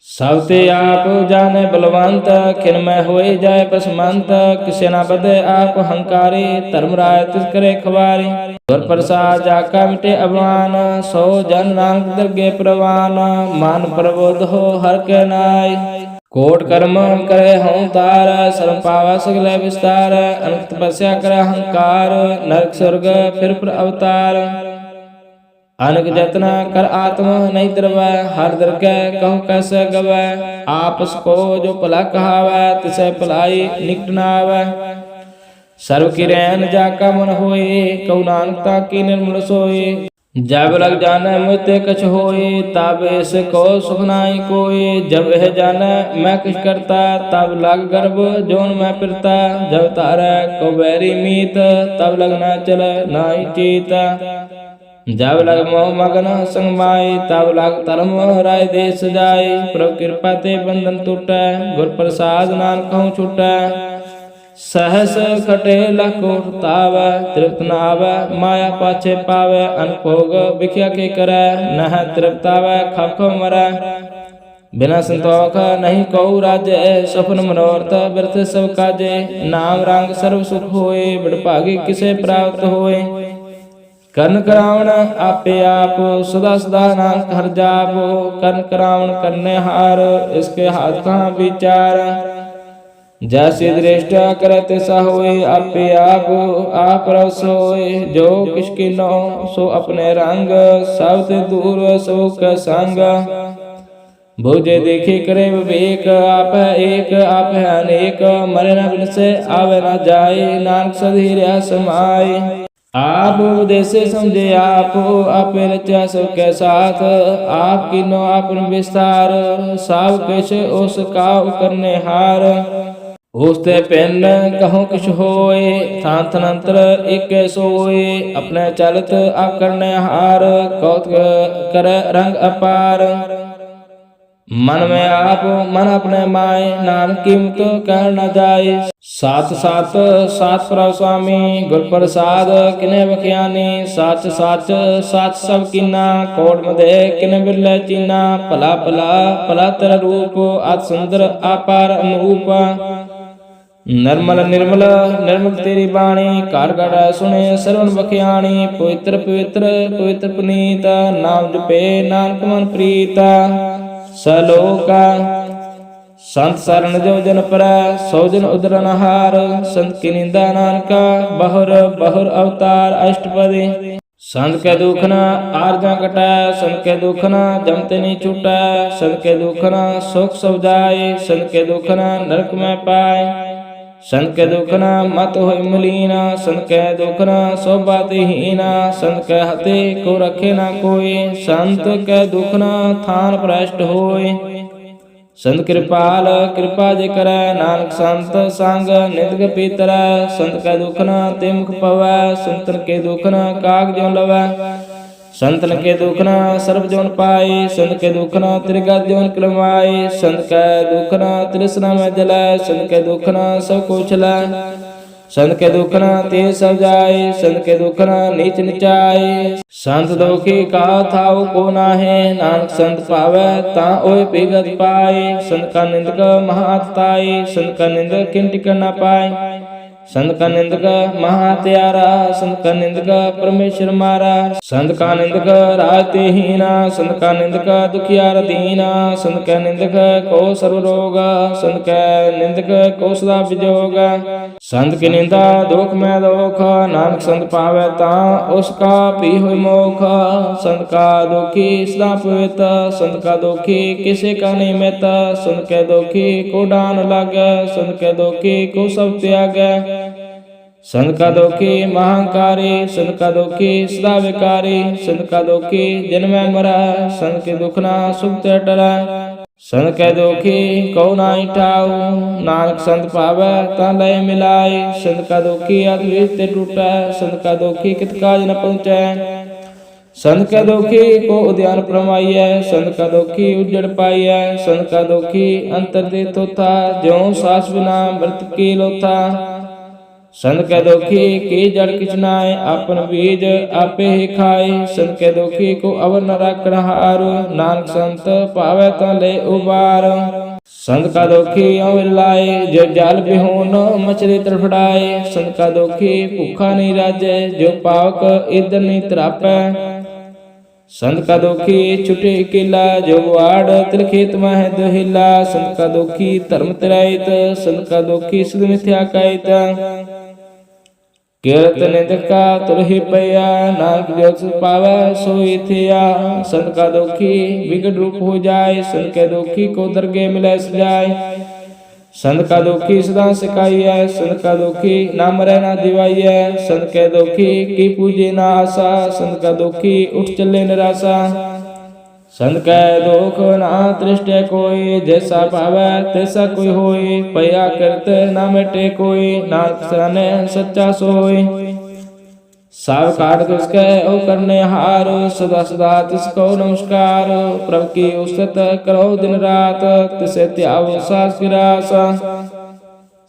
सब ते आप जाने बलवंत, खिनमय होए जाए पसमंत, किसे न बदे आप हंकारी, धर्मराय तिस करे खवारी। गुर प्रसाद जाका मिटे अभिमान, सो जन नानक दरगे प्रवान, मान प्रबोध हो हर के नाय। कोट कर्म करे हूँ तार, शर्म पावा सगल विस्तार, अनंत तपस्या करे अहंकार, नरक स्वर्ग फिर पर अवतार। अनक जतना कर आत्मा नहीं द्रवै, हर दरगह कहु कैसे गवै। आपस को जो भला कहावै, तिसे भलाई निकट न आवै। सर्व की रैन जाका मन होए, कहु नानकता की निर्मल सोए। जब लग जाने मुझते कछ होए, तब ऐसे को सुख नाई कोई। जब वह जाने मैं कुछ करता, तब लग गर्भ जोन मैं फिरता। जब तारे को बैरी मीत, तब लग न चले नाई चीता। जब लग मोह मगन संग माई, तब लग धर्म राय देश जाय। प्रभु कृपा ते बंधन टूटै, गुर प्रसाद नानक कहूँ छूटै। सहस खटे लखो तावै, तृप्त न आवै माया पाछे पावै। अनभोग बिख्या के करै, नह तृप्त आवै खप खप मरै। बिना संतोख नहीं कहु राजे, सपन मनोरथ व्यर्थ सब काजे। नाम रंग सर्व सुख होए, बड़भागी किसे प्राप्त होए। कर्ण करावण आपे आप, सदा सदा नानक हर जाप। कर्ण करावण करने हार, इसके हाथ कहाँ विचार। जैसे दृष्टा करे तैसा होए, आपे आप रव सोए। जो किसकी नो सो अपने रंग, सब ते दूर सो का संग। भुजे देखे करे विवेक, आप है एक आप है अनेक। मरे न बिन से आवे न जाए, नानक सधीर्य समाए। आप उपदेश समझे आप, रचा सबके साथ। आप कीनो आपन विस्तार, सब किछ उस काव करने हार। उसते पिंड कहूँ किछ होए, थान थनंतर एक सोए। अपने चलत आप करने हार, कौतुक करे रंग अपार। मन में आप मन अपने माय, नानक कीमत कह न जाए। साथ साथ साथ प्रभु स्वामी, गुर प्रसाद किने बख्यानी। साच साच साच सब कीना, कोट मधे किने बिरले चीना। भला भला भला तर रूप, अत सुंदर अपार अनुरूप। निर्मल निर्मल निर्मल तेरी बाणी, कार गढ़ सुने सरवण बख्याणी। पवित्र पवित्र पवित्र पुनीत, नाम जपे नानक मन प्रीता। सलोका संत शरण जो जन परै, सौ जन उदरन हार। संत की निंदा नानका, बहुर बहुर अवतार अष्टपदी। संत के दुख न आरजा कटै, संत के दुख न जमते नहीं छूटै। संत के दुख न सुख सब जाए, संत के दुख न नरक में पाए। संत के दुख न मत होय मलीना, संत के दुख न सो बात हीना। संत के हते को रखे न कोई, संत के दुख न थान भ्रष्ट होय। संत कृपाल कृपा जे करै, नानक संत संग नित पीतरै। संत के दुख न ते मुख पवै, संतन के दुख न काग जो लवै। संतन के दुख न सर्व जोन पाए, संत के दुख न त्रिगत जोन क्रमाए। संत के दुख न तृष्णा में जलै, संत के दुख न सब कुछ लै। संत के दुख न ते सब जाए, संत के दुख न नीच निचाए। संत दुखी का थाऊ को नाहे, नानक संत पावै ता ओय विगत पाए। संत का निंदक महाताई, संत का निंदक किन टिकन न पाए। संत का निंदक महात्यारा, संत का निंदक परमेश्वर मारा। संत का निंदक राजते हीना, संत का निंदक दुखियार दीना। संत का निंदक को सर्व रोग, संत का निंदक को सदा विजोग। संत की निंदा दुख में दुख, नानक संत पावे ता उसका भी होय मोख। संत का दुखी सदा पवित्र, संत का दुखी किसी का नहीं मित। संत के दुखी को डान लागे, संत के दुखी को सब त्यागे। संत का दुखी महांकारी, संत का दुखी सदा विकारी। संत का दुखी जन्म मरै, संत के दुख ना सुख ते डरै। संत कै दोखी कौ नाई ठाऊ, नानक संत पावै ता लय मिलाए। संत का दोखी अद्वित ते टूटै, संत का दोखी कित काज न पहुँचै। संत कै दोखी को उद्यान परमाइयै, संत का दोखी उजड़ पाइयै। संत का दोखी अंतर दे थोथा, ज्यों सास बिना मृत की लोथा। संत कै दोखी की जड़ किछ नाय, आपन बीज आपे ही खाए। संत कै दोखी को अवर न राखण हार, नानक संत पावै ता ले उबार। संत का दोखी अवर लाए, जो जाल बिहोन मछली तड़फड़ाए। संत का दोखी भूखा नहीं राजै, जो पावक इधर नहीं तरापै। संत का दोखी छुटे केला, जो वाड़ तिल खेत मह दोहिला। संत का दोखी धर्म तिराइत, संत का दोखी सुध मिथ्या कायित। किरत निंदका तुरहि पया, नानक जो पावै सोई थिया। संत का दोखी विकट रूप हो जाए, संत के दोखी को दरगे मिलै सजाए। संत का दोखी सदा सिखाइयै, संत का दोखी ना मरै ना दिवाइयै। संत के दोखी की पूजे ना आशा, संत का दोखी उठ चले निराशा। संत कै दोख ना तृष्टै कोई, जैसा पावै तैसा कोई होय। पया करत ना मिटे कोई, नानक सराने सच्चा सोय। साव काट तिसकै ओ करने हार, सदा सदा तिसको नमस्कार। प्रभु की उस्तत करो दिन रात, तिसे त्यागो सास गिरास।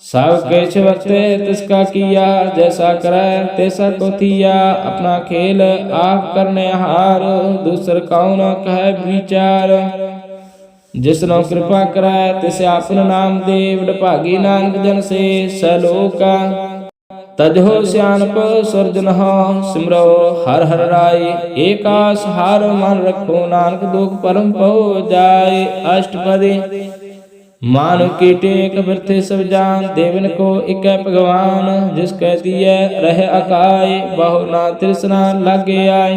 सब किछ वक्ते तिसका किया, जैसा करे तैसा को थिया। अपना खेल आप करने हार, दूसर कौन कह विचार। जिसनो कृपा करे तिसे आपन नाम दे, वडभागी नानक जन से सलोका। तजहो सियानप सुरजन हो, सिमरो हर हर राय। एकास हार मन रखो, नानक दुख परम पहो जाय। अष्टपदी मानु की टेक बिरथे सब जान, देवन को इकै भगवान। जिसकै दिए रहे अकाय, बहु ना तृष्णा लागे आय।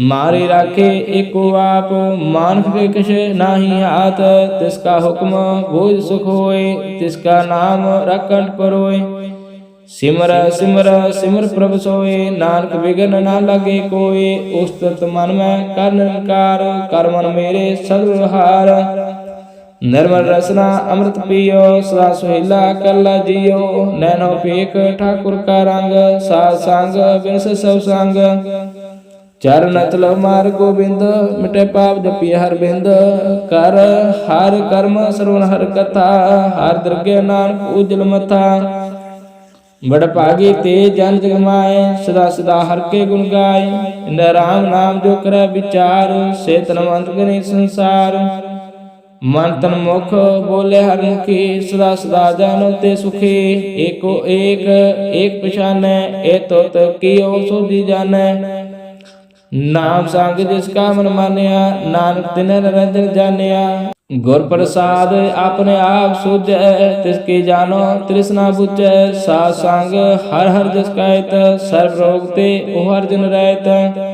मारे राखे एको आप, मानक के कछ नाही हाथ। तिसका हुक्म भोज सुख होय, तिसका नाम रखंठ परोय। सिमर सिमर सिमर प्रभु सोय, नानक विघ्न ना लगे कोय। उस्तत मन में कर निरंकार, कर मन मेरे सगल हार। निर्मल रसना अमृत पियो, सदा सुहेला करला जियो। नैनो पेख ठाकुर का रंग, साध संग बिनस सब संग। चरण तल मार गोबिंद, मिटे पाप जपि हर बिंद। कर हर कर्म श्रवण हर कथा, हर दृग्य नानक उज्जवल मथा। बड़भागी ते जन जग माए, सदा सदा हर के गुण गाय। राम नाम जो करे विचार, से तनवंत गने संसार। मन तन मुख बोले हर मुखी, सदा सदा जानो ते सुखी। एको एक एक पछानै, ए तोत कियो सोधी जानै। नाम संग जिसका मन मानिया, नानक तिन निरंजन जानिया। गुर प्रसाद अपने आप सूझै, तिसकी जानो तृष्णा बुझै। साध संग हर हर जस कहत, सर्व रोग ते ओ हर जन रहत।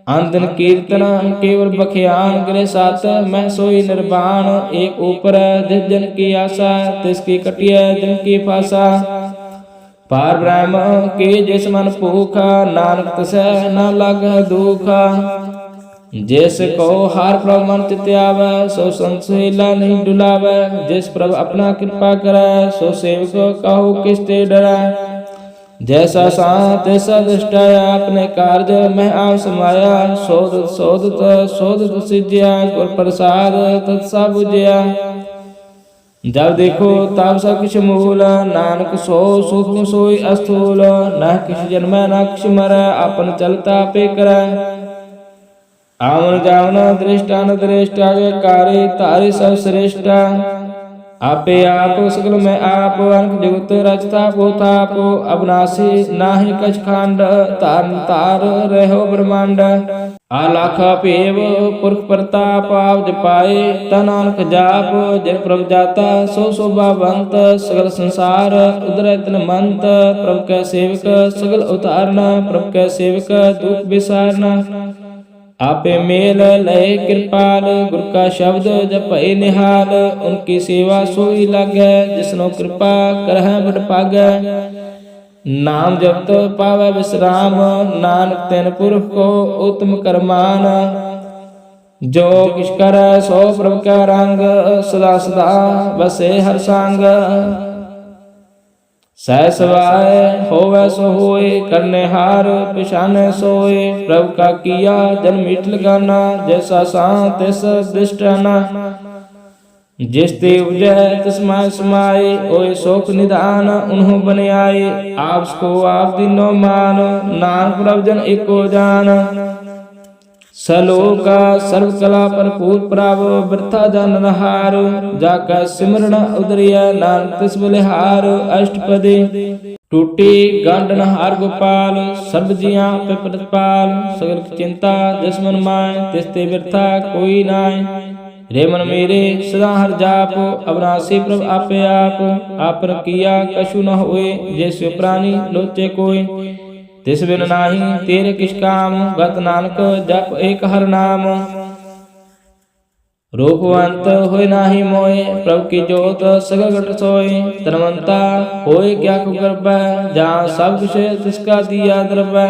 अंतन कीर्तन केवल बखियान, गिरे साथ मैं सोई निर्वाण। एक ऊपर जिस जन की आशा, तिसकी कटिया जन की फासा। पार ब्रह्म के जिस मन भूखा, नानक तसै न लग दुखा। जिस को हार प्रभु मन चित आवै, सो संत सुहेला नहीं डुलावै। जिस प्रभु अपना कृपा करै, सो सेवक कहो किस ते डरै। जैसा सांत तैसा दृष्टा, अपने कार्य में आव समाया। शोधत शोधत शोधत सिज्या, गुर प्रसाद तत्सा बुझिया। जब देखो तब सब किछ मूल, नानक सो सूक्ष्म सोई अस्थूल। न किछ जन्म न किछ मरै, अपन चलता पे करै। आवन जावन दृष्टा न दृष्टा, कार्य तारे सब श्रेष्ठा। आपे आप सकल में आप, अनक जुगत रचता पोताप। अविनाशी नाहि कछ खांड, तार तार रहो ब्रह्मांड। आलाख पेव पुरख प्रताप, आप जपाए ता नानक जाप। जिन प्रभु जाता सो शोभावंत, सगल संसार उदरत मंत। प्रभु कै सेवक सगल उतारना, प्रभु कै सेवक दुख विसारना। आपे मेल लय कृपाल, गुर का शब्द जपै निहाल। उनकी सेवा सोई लागै, जिसनो कृपा करह बड़ पागै। नाम जपत पावै विश्राम, नानक तिन पुरख को उत्तम करमान। जो किछ करੈ सो प्रभ कै रंग, सदा सदा बसे हर संग। सह सवाय होवै सो होय, करने हार पिछाने सोय। प्रभु का किया जन मीठ लगाना, जैसा सां तिस दृष्टाना। जिस ते उपजै तिस माय समाए, ओय शोक निदान उन्हों बन आए। आप को आप दीनो मान, नानक प्रभु जन एको जान। सलोका सर्व कला भरपूर प्रभ, वृथा जन नहार। जाका सिमरन उदरिया, नानक तिस बलिहार। अष्टपदी टूटी गांडन हार गोपाल, सर्व जिया पे प्रतिपाल। सगल की चिंता जिस मन माय, तिस ते वृथा कोई नाय। रे मन मेरे सदा हर जाप, अविनाशी प्रभ आपे आप। आपन किया कछु न होए, जैसे प्राणी लोचे कोय। तिस बिन नाही तेरे किस काम, गत नानक जप एक हर नाम। रूपवंत होय नाही मोय, प्रभु की जोत सगल घट सोय। तनवंता होय क्या कुकर्बै, जहाँ सब कुछ तिसका दिया द्रव्य।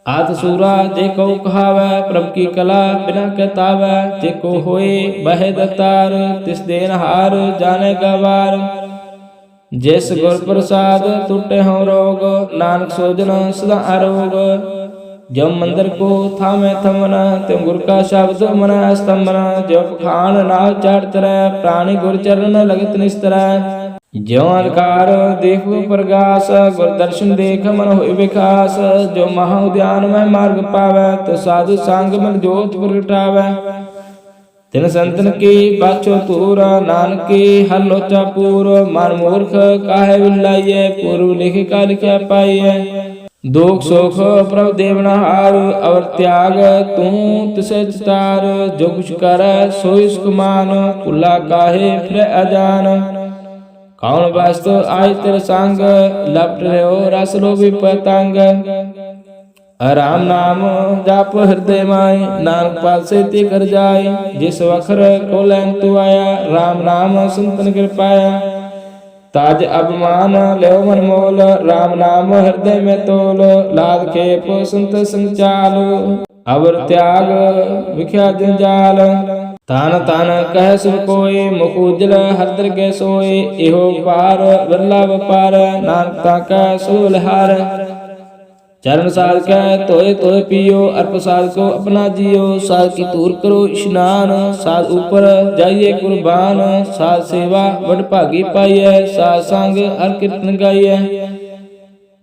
आत सूरा जेको कहावै, प्रभु की कला बिना कहतावै। जेको होए बहे दतार, तिस देन हार जाने गवार। जिस गुर प्रसाद टूटे हो रोग, नानक सोजन सदा आरोग। जो मंदिर को थामे थमन, त्यों गुर का शब्द मन स्तंभन। जो पखान नाव चाट तरह, प्राणी गुर चरण लगत निस्तर। ज्यो अंधकार देख प्रगास, गुर दर्शन देख मन होय विकास। जो महा उद्यान में मार्ग पावै, तो साधु संग मन जोत प्रगटावै। तिन संतन की बाछो तूर, नानक की हर लोचा पूर। मान मूर्ख काहे विलाइये, पूर्व लिख का लिखा पाइये। दुख सुख प्रभु देवना हार, और त्याग तू तिसे चितार। जो कुछ कर सोई सुख मान, कुला काहे फिर अजान। कौन वास्तु आज तेरे संग, लपट रहो रस लोभी पतंग। राम नाम जाप हृदय माय, नानक पाल से ते कर जाय। जिस वखर को लैन तू आया, राम नाम संतन कृपाया। ताज अभिमान ले मन मोल, राम नाम हृदय में तोल। लाद खेप संत संचाल, अवर त्याग विख्या जंजाल। तान तान कह सुर कोय, मुख उजल हर दरगह सोय। एहो पार बिरला व्यापार, नानक ताका सुलहार। चरण साध के तोय तोय पियो, अर्प साध को अपना जियो। साध की तूर करो स्नान, साध ऊपर जाइए कुर्बान। साध सेवा बड़ भागी पाइए, साध संग हर कीर्तन गाइए।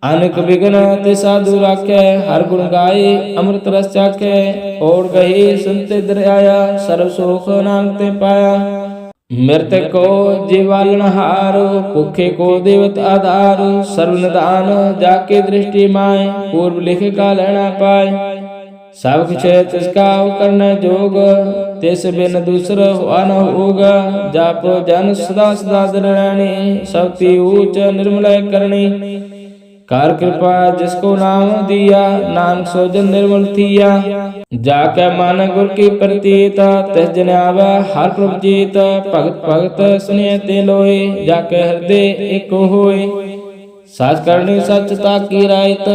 अनेक विघ्न ते साधु राखे, हर गुण गाए अमृत रस चाखे। और गही संत दर आया, सर्व सुख नानक ते पाया। मृतक को जीवालन हार, भूखे को देवत आधार। सर्व निदान जाके दृष्टि माय, पूर्व लिख का लेना पाए। सब कुछ तिसका करना जोग, तिस बिन दूसर हुआ न होगा। जाप जन सदा सदा दरणी, शक्ति ऊंच निर्मल करणी। कार कृपा जिसको नाम दिया, नानक सोजन निर्मल थिया। जाके मान गुर की प्रतीत, तिस जन आवे हर प्रभु जीत। भगत भगत सुनिए ते लोय, जाके हृदय एक होय। साच करनी सचता की रायत,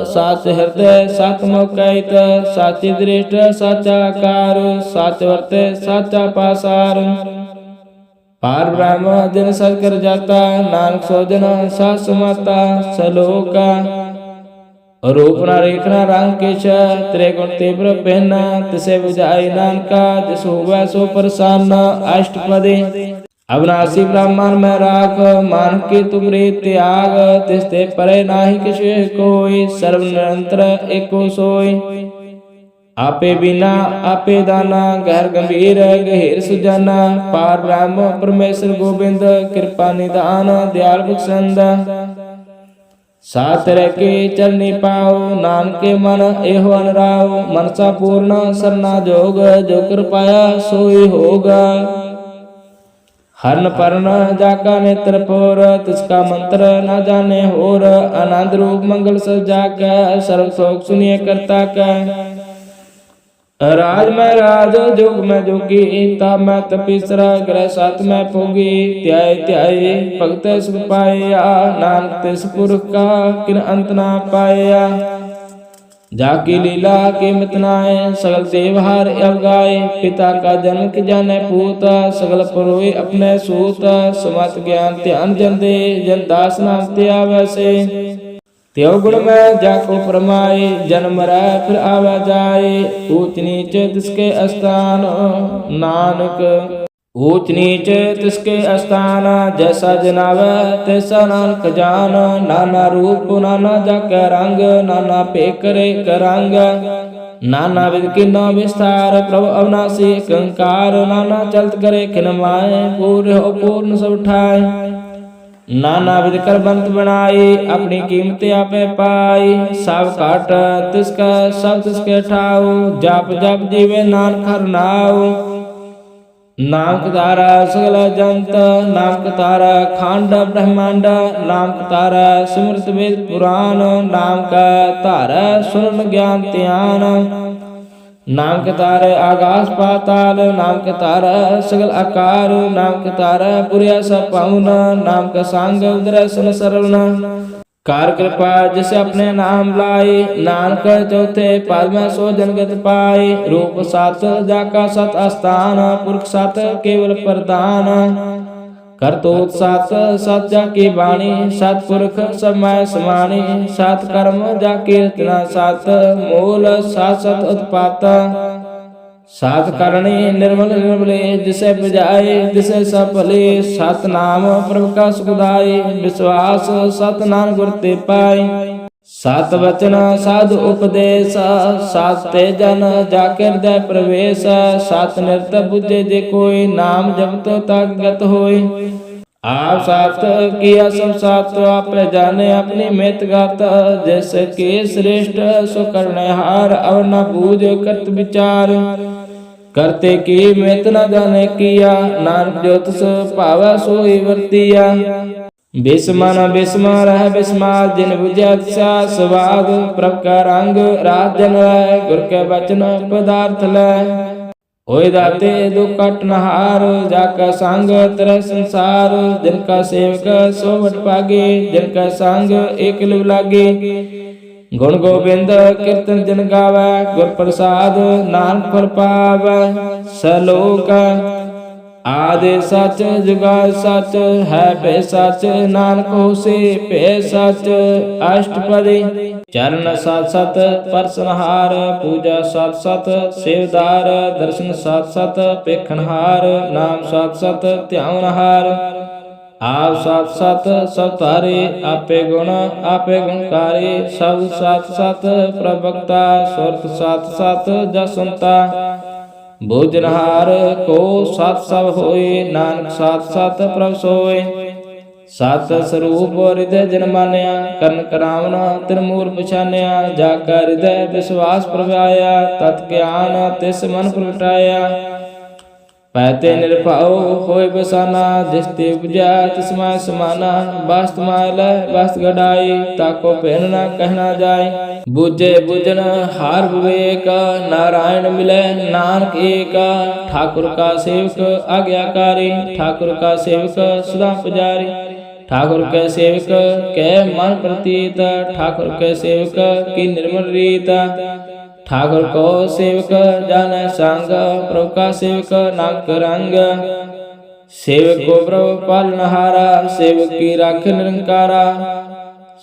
साच हृदय साच मुकैत। साची दृष्ट साचा कार, साच वर्त साचा पासार। पार ब्रह्म दिन सत कर जाता, नानक सोजन सा समाता। सलोका रूप न रेखना रंग केश, त्रिगुण तीव्र पहना। तिसे बुझाई नानका, जिस हुआ सो प्रसन्न। अष्टपदी अविनाशी ब्राह्मण में राख, मान के तुम रे त्याग। तिसते परे नाही किछ कोय, सर्व निरंतर एको सोय। आपे बिना आपे दाना, गहर गंभीर गहीर सुजाना। पार ब्रह्म परमेश्वर गोविंद, कृपा निदान दयाल बख्शंद। सात रह के चलनी पाओ, नानक के मन एहो अनुराव। मनसा पूर्ण सरना जोग, जो कर पाया सोई होगा। हरन परण जाका नेत्र फोर, तिसका मंत्र न जाने होर। आनंद रूप मंगल सब जाका, सर्व शोक सुनिए करता का। राज में राज जोग में जोगी, ताप में तपीसरा। ग्रह सात में भोगी, त्याय त्याय भगत सुख पाया। नानक तिस पुरख का किन अंत ना पाया। जाकी लीला के मितनाए सगल देवहार अवगाए। पिता का जन्म के जाने पूत सगल पुरोए अपने सूत। सुमत ज्ञान ध्यान जन दे जन दास नाम ते आवैसे। त्यो गुण में जाको परमाए जन्म मरै फिर आवा जाए। ऊंच नीच तिसके स्थान नानक ऊंच नीच तिसके स्थान। जैसा जनावै तैसा नानक जान। नाना रूप नाना जाके रंग नाना पेकरे करंग। नाना विध किन्ना विस्तार प्रभु अविनाशी कंकार। नाना चलत करे खिन माए पूर्ण हो पूर्ण सब ठाए। नाना विध कर बंत बनाई अपनी कीमत आपे पाई। सब काट तिसका सब तिसके ठाऊ। जाप जप जीवे नानक हर नाऊ। नाम तारा सगल जंत नाम तारा खांड ब्रह्मांड। नाम तारा स्मृत वेद पुराण। नाम का तारा सुन ज्ञान ध्यान। नाम के तारे आकाश पाताल। नाम के तारा सगल आकार। नाम के तारा पुरिया सब पाउन। नाम का सांग उदर सन सरल। कार कृपा जिसे अपने नाम लाई। नानक चौथे पद में सो जनगत पाए। रूप सात जाका सत स्थान। पुरख सात केवल प्रदान। करतोत सात सत जाकी वाणी। सात पुरख समय समानी। सात कर्म जाकी रचना। सात मूल सात सत उत्पात। सात करणी निर्मल निर्मले जिसे बजाए जिसे सफले। सत नाम प्रभु का सुखदाई। विश्वास सत नाम गुर ते पाए। सात वचन साधु उपदेश। सात तेजन जाके हृदय प्रवेश। सात नृत बुझे जे कोई। नाम जब तो तक गत होय। आप सात किया सब सात आप जाने अपनी मित गात। जैसे के श्रेष्ठ सो करने हार। और न बूझ करत विचार। करते की मित न जाने किया। नानक ज्योतिष पावा सोई वर्तिया। बिस्मन बिस्म रह बिस्मार जिन बुझा स्वाद। प्रभ का रंग राजन गुर के वचन पदार्थ लय। होय दाते दुख कट नहार। जाका संग तरह संसार। जिनका सेवक सो बट पागे। जिनका संग एक लिव लागे। गुण गोविंद कीर्तन जन गावै। गुर प्रसाद नानक फल पावै। सलोक आदि सच जुगा सच है पे सच। नानक होसे पे सच। अष्टपदी चरण सात सत परसनहार। पूजा सात सत सेवदार। दर्शन सात सत पेखनहार। नाम सात सत ध्यानहार। आप सात सत सब तारे आपे गुण आपे गुणकारी। सब सात सत प्रवक्ता सुरत सात सत जसंता। भोजनहार को सात सब होए। नानक सात सत प्रभ सोए। सात स्वरूप हृदय जन मान्या। कर्ण करावना तिरमूल पछान्या। जाका हृदय विश्वास प्रभाया। तत् ज्ञान तिस मन प्रगटाया। पैते निर्भाव होय बसाना। जिसते उपजा तिसमाय समाना। वास्त मायल वास्त गढ़ाई। ताको पहनना कहना जाय। बुझे बुझन हार विवेक। नारायण मिले नानक एक। ठाकुर का सेवक आज्ञाकारी। ठाकुर का सेवक सदा पुजारी। ठाकुर के सेवक के मन प्रतीत। ठाकुर के सेवक की निर्मल रीत। ठाकुर को सेवक जाने संग। प्रभु का सेवक नाक रंग। सेवक को प्रभु पालनहारा। सेवक की राख निरंकारा।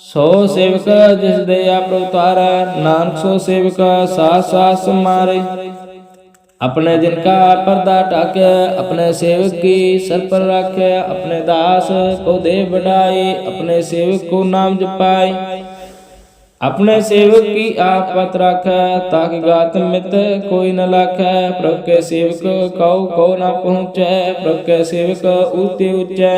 सो सेवक जिस दया प्रभु तारा। नानक सो सेवक सास सास मारे। अपने जिनका पर्दा टाके। अपने सेवक की सर पर रखे। अपने दास को दे बढ़ाई। अपने सेवक को नाम जपाए। अपने सेवक की आप पत रखै। ताकि गात मित कोई न लखै। प्रभु के सेवक कौ को न पहुँचै। प्रभु के सेवक ऊँचे ऊँचै।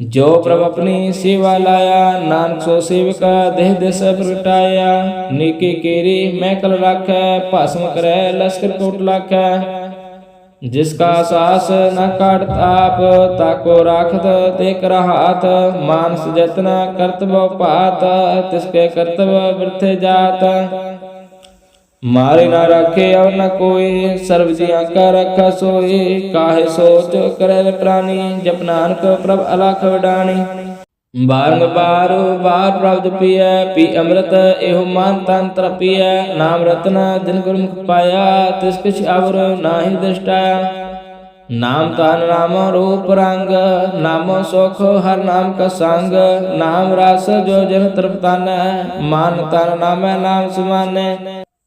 जो प्रभु अपनी सेवा लाया। नानक सो सेवक देह देश प्रगटाया। नीके केरी मैं कल रखै। भस्म करै लश्कर कोट लाखै। जिसका सास न काट ताप। ताको राखत ते कर हाथ। मानस जतन कर्तव्य पात। तिसके कर्तव्य वृथे जात। मारे न रखे और न कोई। सर्व जिया का रखा सोई। काहे सोच करे प्राणी। जप नानक प्रभ अलख वडानी। बारंबार बार प्राप्त पिया पी अमृत एहो मान तन तरपिया नाम रत्न जिन गुरमुख पाया तिस किछ अवर नाहि दृष्टाया नाम तान नाम रूप रंग नामो सुख हर नाम का संग नाम रस जो जन तृप्तान मान तन नाम नाम सुमाने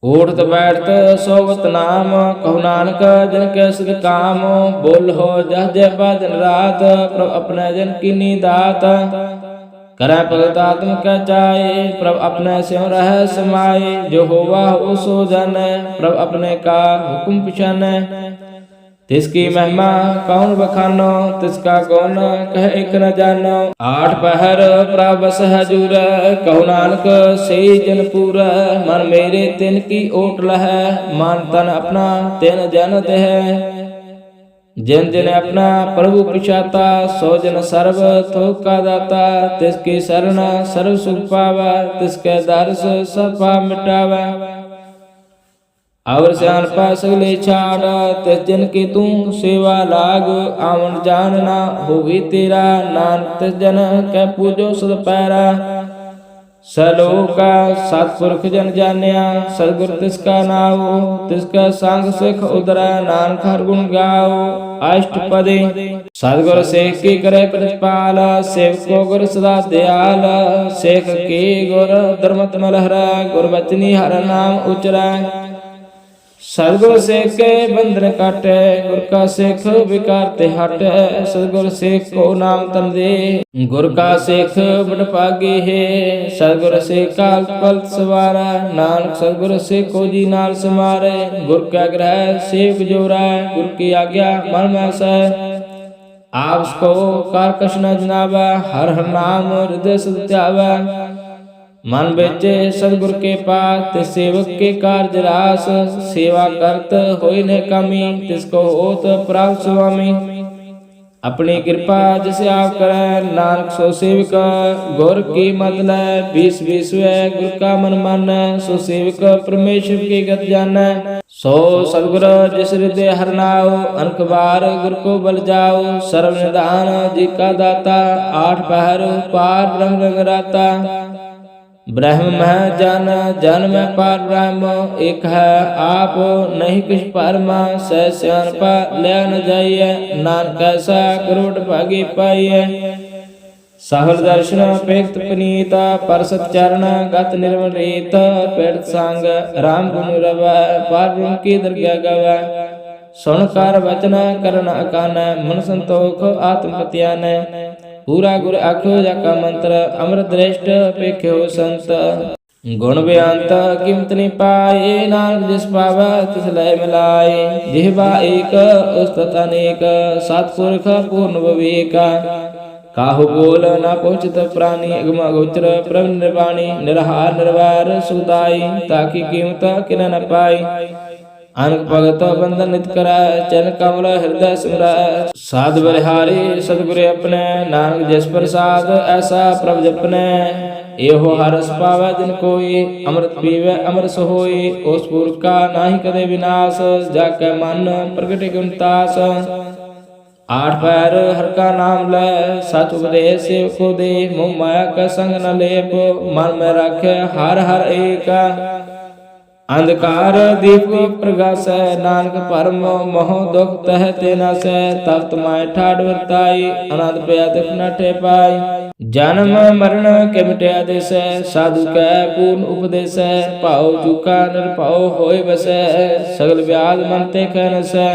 उठत बैठत सोवत नाम कहु नानक जन के सुख काम बोल हो जह जय दिन रात प्रभ अपने जन की दात करै भगत आत्म कह जाए प्रभ अपने स्यों रह समाये जो होवा हो सो जन प्रभ अपने का हुक्म पिछन तिसकी महिमा कौन बखानो तिसका कौन कह एक न जानो आठ पहर प्रभ बस हजूर कहु नानक से जनपुर मन मेरे तिन की ओट लह मान तन अपना तिन जन देह जिन जिन अपना प्रभु पिछाता सो जन सर्व थोक का दाता तिसकी शरण सर्व सुख पावा तिसके दर्श सब पाप मिटावा और स्यान पा सगले छाड़ तिस जन की तू सेवा लाग आवन जानना होगी तेरा नान तिस जन कै पूजो सद पैरा सलोका सतपुरख जन जानिया सदगुर तिसका नाओ तिसका संग सिख उदरा नानक हर गुण गाओ अष्टपदी सदगुर सेख की करे प्रतिपाल सेवको गुर सदा दयाल सेख के गुर धर्मत मलहरा गुर बचनी हर नाम उचरा सदगुर सेख के बंधन काटे गुर का सेख विकार ते हटे सदगुर सेख को नाम तन दे गुर का सेख बड़ पागे है सदगुर सेख काल पल सवारा नानक सदगुर सेख को जी नाल समारे गुर का ग्रह सेवक जोरा गुर की आज्ञा मन में सै आप को कार कश न जनावा हर हर नाम हृदय सत्यावा मन बेचे सदगुर के पास तिस सेवक के कार्य रास सेवा करत होई न कमी तिसको होत प्राप्त स्वामी अपनी कृपा जिसे आप करे नानक सो सेवक गुर की मत लै बीस गुर का मन मान सो सेवक परमेश्वर की गत जान सो सदगुर जिस हृदय हर नाओ अनक बार गुर को बल जाओ सर्व निदान जी का दाता आठ पहर पार ब्रह्म रंग राता ब्रह्म में जन जन में पार ब्रह्म एक है आप नहीं कुछ परमा सैन पर ले न जाइए नानक कैसा करोड़ भागी पाइए सहल दर्शन पेक्त पनीता परसत चरण गत निर्मल रीत पेड़ संग राम गुण रव पार ब्रह्म की दरगाह गव सुन कर वचन करन अकान मन संतोख आत्मपत्यान पूरा गुर आखो जाका मंत्र अमृत दृष्ट पेख्यो संत गुण बेअंत कीमत नहीं पाए नानक जिस पावा तिस लय मिलाए जिहबा एक उस्तत अनेक सतपुरख पूर्ण विवेका काहु बोल न पहुँचत प्राणी अगम गोचर प्रभ निर्वाणी निरहार निर्वार सुदाई ताकि कीमत किन न पाई अनक भगत बंधन नित करा चरण कमल हृदय सिमरा साध बलिहारी सतगुरु अपने नानक जिस प्रसाद ऐसा प्रभ जपने एहो हरस पावै जिन कोई अमृत पीवे अमर सोई उस पुरख का नाही कदे विनाश जाके मन प्रगटे गुणतास आठ पैर हर का नाम ले सच उपदेश सेवको दे मोह माया का संग न लेप मन में रखे हर हर एक अंधकार दीप प्रकाश नानक परम मोह दुख तह तेना से तख्त माय ठाड़ वर्ताई अनंत प्या दुख न ठे पाई जन्म मरण के मिटे आदेश साधु कै पूर्ण उपदेश पाओ चुका निरपाओ होय बस सगल व्याध मन ते कहन से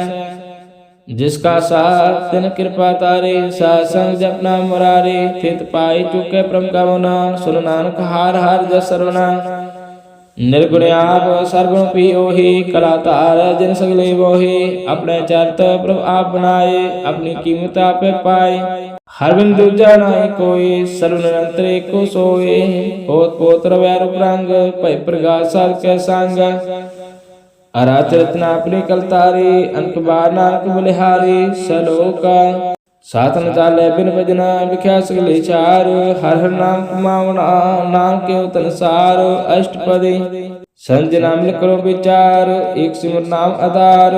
जिसका साथ तिन कृपा तारे सासंग जपना मुरारी थित पाई चुके परम कवना सुन नानक हार हार जस सरवना निर्गुण आप सर्वगुण पियोहि कलातार जिन सगले मोहि अपने चरित प्रभ आप बनाए अपनी कीमत आप पाए हर बिन दूजा नहीं कोई सर्व निरंतर एको सोए पोत पोत्र वैर उपरंग पै प्रगास साल के संग अराचरित अपनी कलतारी अनक बार नानक बलिहारी सलोका सातन चाले बिन भजना विख्या सगले चार हर हर नाम कुमावना नाम के तन सार अष्टपदी संज नाम करो विचार एक सिमर नाम आधार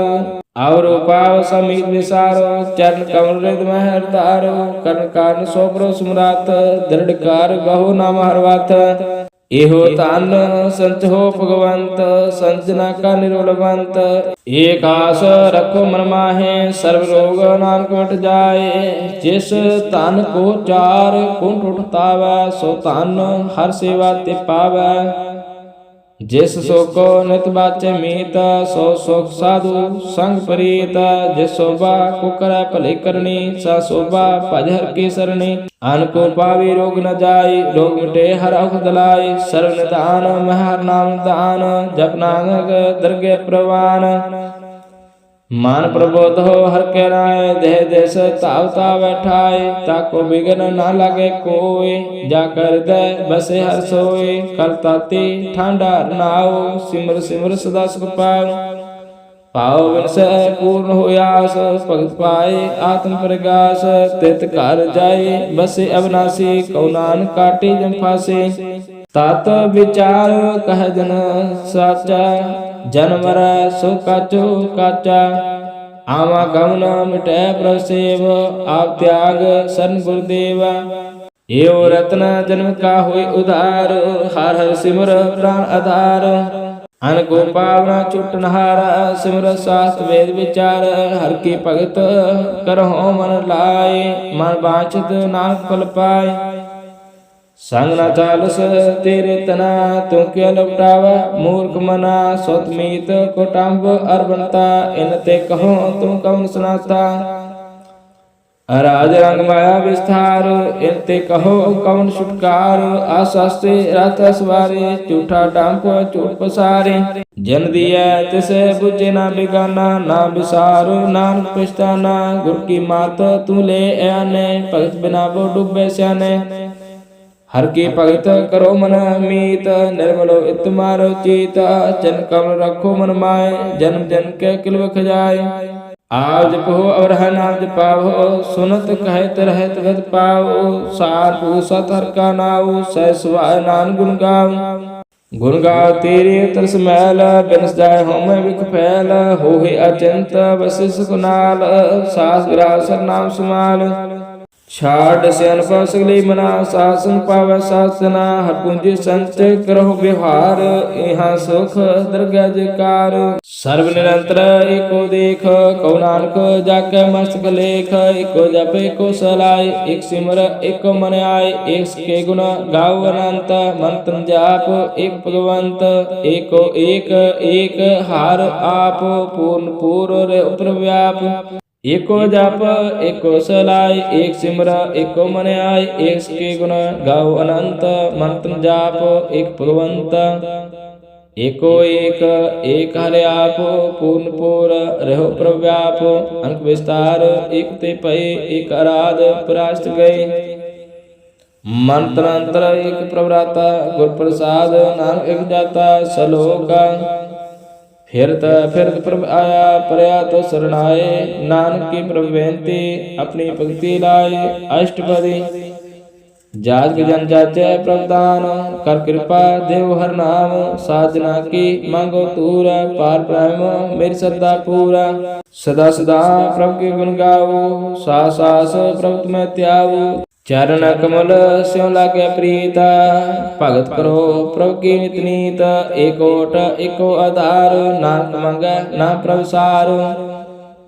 और पाव समीत विसारो चरण कमल हृद महर तारो कर्ण कारण सोपरो सुमरात दृढ़ कार गहो नाम हरवात एहो तान संच हो भगवंत संजना का निरोलवंत एक आस रखो मन माहे सर्व रोग नानक मिट जाए जिस तन को चार कुंठ उठतावै सो तन हर सेवा ते पावै जिस सोको नित बाचे मीत सो सुख साधु संग प्रीत जिस शोभा को करे भले करनी सा शोभा भज हर की सरणी अन को पावी रोग न जाय रोग मिटे हर औख दलाई सर्व निदान मह हर नाम दान जप नानक दरगे प्रवान मान प्रबोध हो हर के राय देह देश ताव ताव बैठाए ताको बिघन ना लगे कोई जाकर हृदय बसे हर सोए करताती ठांडा नाओ सिमर सिमर सदा सुख पाओ पाओ विनसे पूर्ण हो आस भगत पाए आत्म प्रगास तित घर जाए बसे अविनाशी कौनान काटे जम फासे तात विचार कह जन साचा जन मर सो काचो काचा आवा गमन मिटै प्रसेव आप त्याग सन गुरुदेव एव रत्न जन्म का होय उधार हर हर सिमर प्राण आधार अन को पावना चुटनहारा सिमर शास्त्र वेद विचार हर की भगत करहो मन लाए मन बांछित नानक फल पाए संग न चालस तेरे तना तू क्या लपटावा मूर्ख मना सोतमीत कोटाम्ब अरबनता इन ते कहो तुम कौन सुनाता राज रंग माया विस्तार इन ते कहो कौन छुटकार आशास्ते रात सवारे झूठा डांप झूठ पसारे जन दिया तिसे बुझे ना बिगाना ना विसार नानक पछताना गुर की मात तू ले आने भगत बिना वो डूबे स्याने हर की भगत करो मन मीत निर्मलो इत मारो चीत जन कमल रखो मन माए जन्म जन के किल बख जाए आप जपो और है नाम जपाओ सुनत कहत रहत गत पाओ सार पूसत हर का नाओ सह सुभाय नान गुण गाओ गुण गाओ तेरे तरस मैल बिनस जाय हो मैं विख फैल हो ही अचिंत वशिष कुनाल सास विरासर नाम सुमाल छाड़ से अनुभव सगली मना शासन पावे शासना हर पूंजी संचय करो व्यवहार यहाँ सुख दरगाह जयकार सर्व निरंतर एको देख कौ नानक जाके मस्तक लेख एको जप एको सलाय एक सिमर एको मन आय एक के गुण गाओ अनंत मंत्र जाप एक भगवंत एको एक एक हार आप पूर्ण पूर्ण उपर व्याप एको जप एको सलाय एक सिमर एको मन आय एक के गुण गाओ अनंत मंत्र जाप एक भगवंत एको एक एक हरे आप पूर्ण पूर रहो प्रव्याप अंक विस्तार एक ते पय एक आराध परास्त गए मंत्र अंतर एक प्रवराता गुर प्रसाद नानक एक जाता सलोका फिरत प्रभ आया परया तो शरणाए नानक की प्रभ बेनती अपनी भक्ति लाए अष्टपदी जाग जन जाचे प्रभदान कर कृपा देव हर नाम साधना की मांगो तूर पार प्रेम मेरी श्रद्धा पूरा सदा सदा प्रभु के गुण गाओ सास सास प्रभु तुम्हें त्यागो चरण कमल स्यों लागे प्रीता भगत करो प्रभु की नित नीत एकोट एको आधार नानक मंगे ना प्रभसार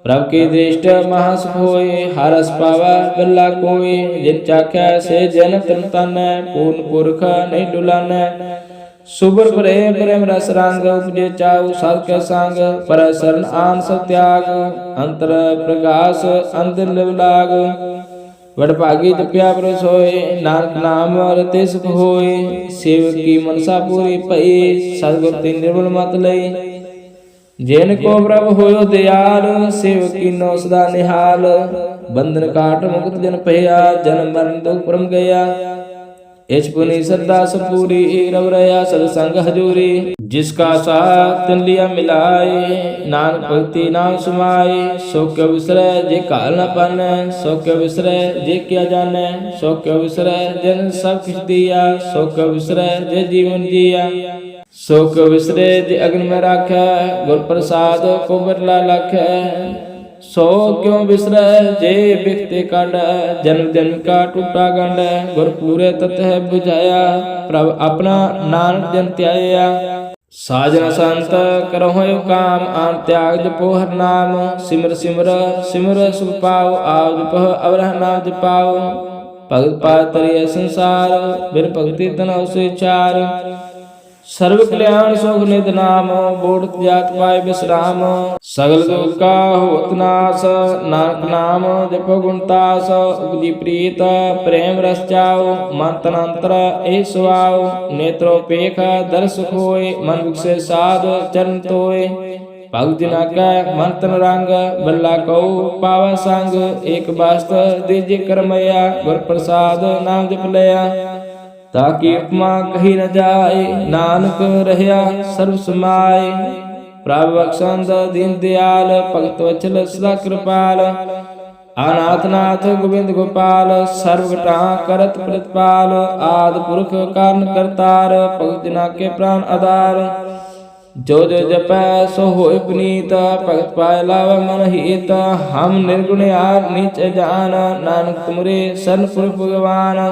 प्रभु की दृष्ट महासुख होए हरस पावा बिल्ला कोई जिन चाख्या से जन तन तन पूर्ण पुरख नहीं डुलान सुबर प्रेम प्रेम रस रंग उपजे चाऊ साध के संग पर शरण आन सब त्याग अंतर प्रकाश अंतर लाग वडभागी जप्या प्रस होए नानक नाम रते सुख होए सेवक की मनसा पूरी पई सतगुर ते निर्मल मत लई जैन को प्रभु होयो दयाल सेवक की नौ सदा निहाल बंधन काट मुक्त जन पया जन्म मरण दुख परम गया एच पुनि श्रद्धा सपूरी रव रया सत्संग हजूरी जिसका साथ तिन लिया मिलाए नानक भक्ति नाम सुमाए सो क्यों विसरे जे काल न पाने सो क्यों विसरे जे क्या जाने सो क्यों विसरे जिन सब कुछ दिया सो क्यों विसरे जे जीवन जिया सुख विसरे जे अग्नि में राखै, गुर प्रसाद को बिरला लखै। सो क्यों विसरै जे बिखते काढ़, जन्म जन्म का टूटा गंढ। गुर पूरे तत है बुझाया, प्रभ अपना नानक जन त्याया। साजन संत करहुँ काम, आन त्याग जपो हर नाम। सिमर सिमर सिमर सुख पाओ, आओ जपह अवरह नाम जपाओ। भगत पात तरिय संसार, बिन भगति तनौ से चार। सर्व कल्याण सुख निध नाम, बूढ़ जात पाए विश्राम। सगल दुख का होत नाश, नानक नाम जपो गुण तास। उपजी प्रीत प्रेम रस जाओ, मन तन अंतर ए सुआओ। नेत्रोपेख दर्श होय, मन विकसे साध चरण तोय। भगत जिना कै मन तन रंग, बल्ला कऊ पावा संग। एक बास्त दीजिए करमया, गुर प्रसाद नाम जप लया। ताकि उपमा कही न जाए, नानक रहया सर्व समाए। प्रभु बख्शंद दीन दयाल, भगत वत्सल सदा कृपाल। अनाथ नाथ गोविंद गोपाल, सर्व घटा करत प्रतिपाल। आदि पुरख कारण करतार, भगत जना के प्राण आधार। जो जो जपै सो होय पुनीत, भगत पाए लावै मन हित। हम निर्गुण यार नीच जान, नानक तुमरे शरण पुर भगवान।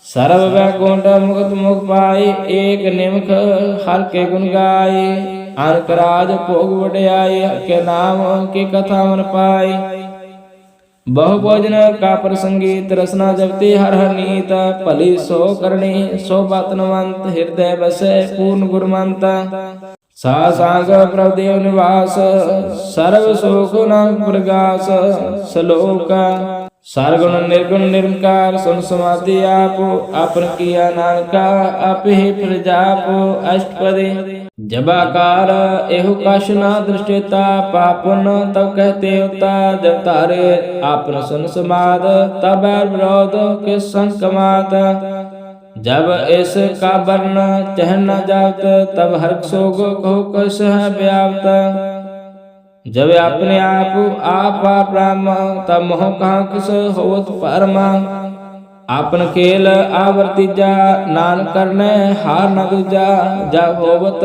सर्व वैकुंठ मुक्त मुख पाए, एक निमख हर के गुण गाए। अनक राज भोग वड्याई, के नाम की कथा मन पाए। बहु भोजन का प्रसंगीत, रसना जपते हर हर नीत। भली सो करणी सो बातनवंत, हृदय बसै पूर्ण गुरमंत। सा सांग प्रभुदेव निवास, सर्व सुख नाम प्रगास। श्लोक सरगुण निर्गुण निरंकार, सुन समाधि आप। आपन किया नानका, आप ही प्रजाप। अष्टपदी जबाकार एहु कश न दृष्टिता, पापन तब कहते होता। जब तारे आपन सुन समाद, तब विरोध के संग कमात। जब इस का वर्ण चहन न जात, तब हर सोग को कस है व्याप्त। जब अपने आप ब्रह्म, तब मोह कहाँ किस होत परम। आपन खेल आवर्तिजा, नान करने हार न दूजा। जब होवत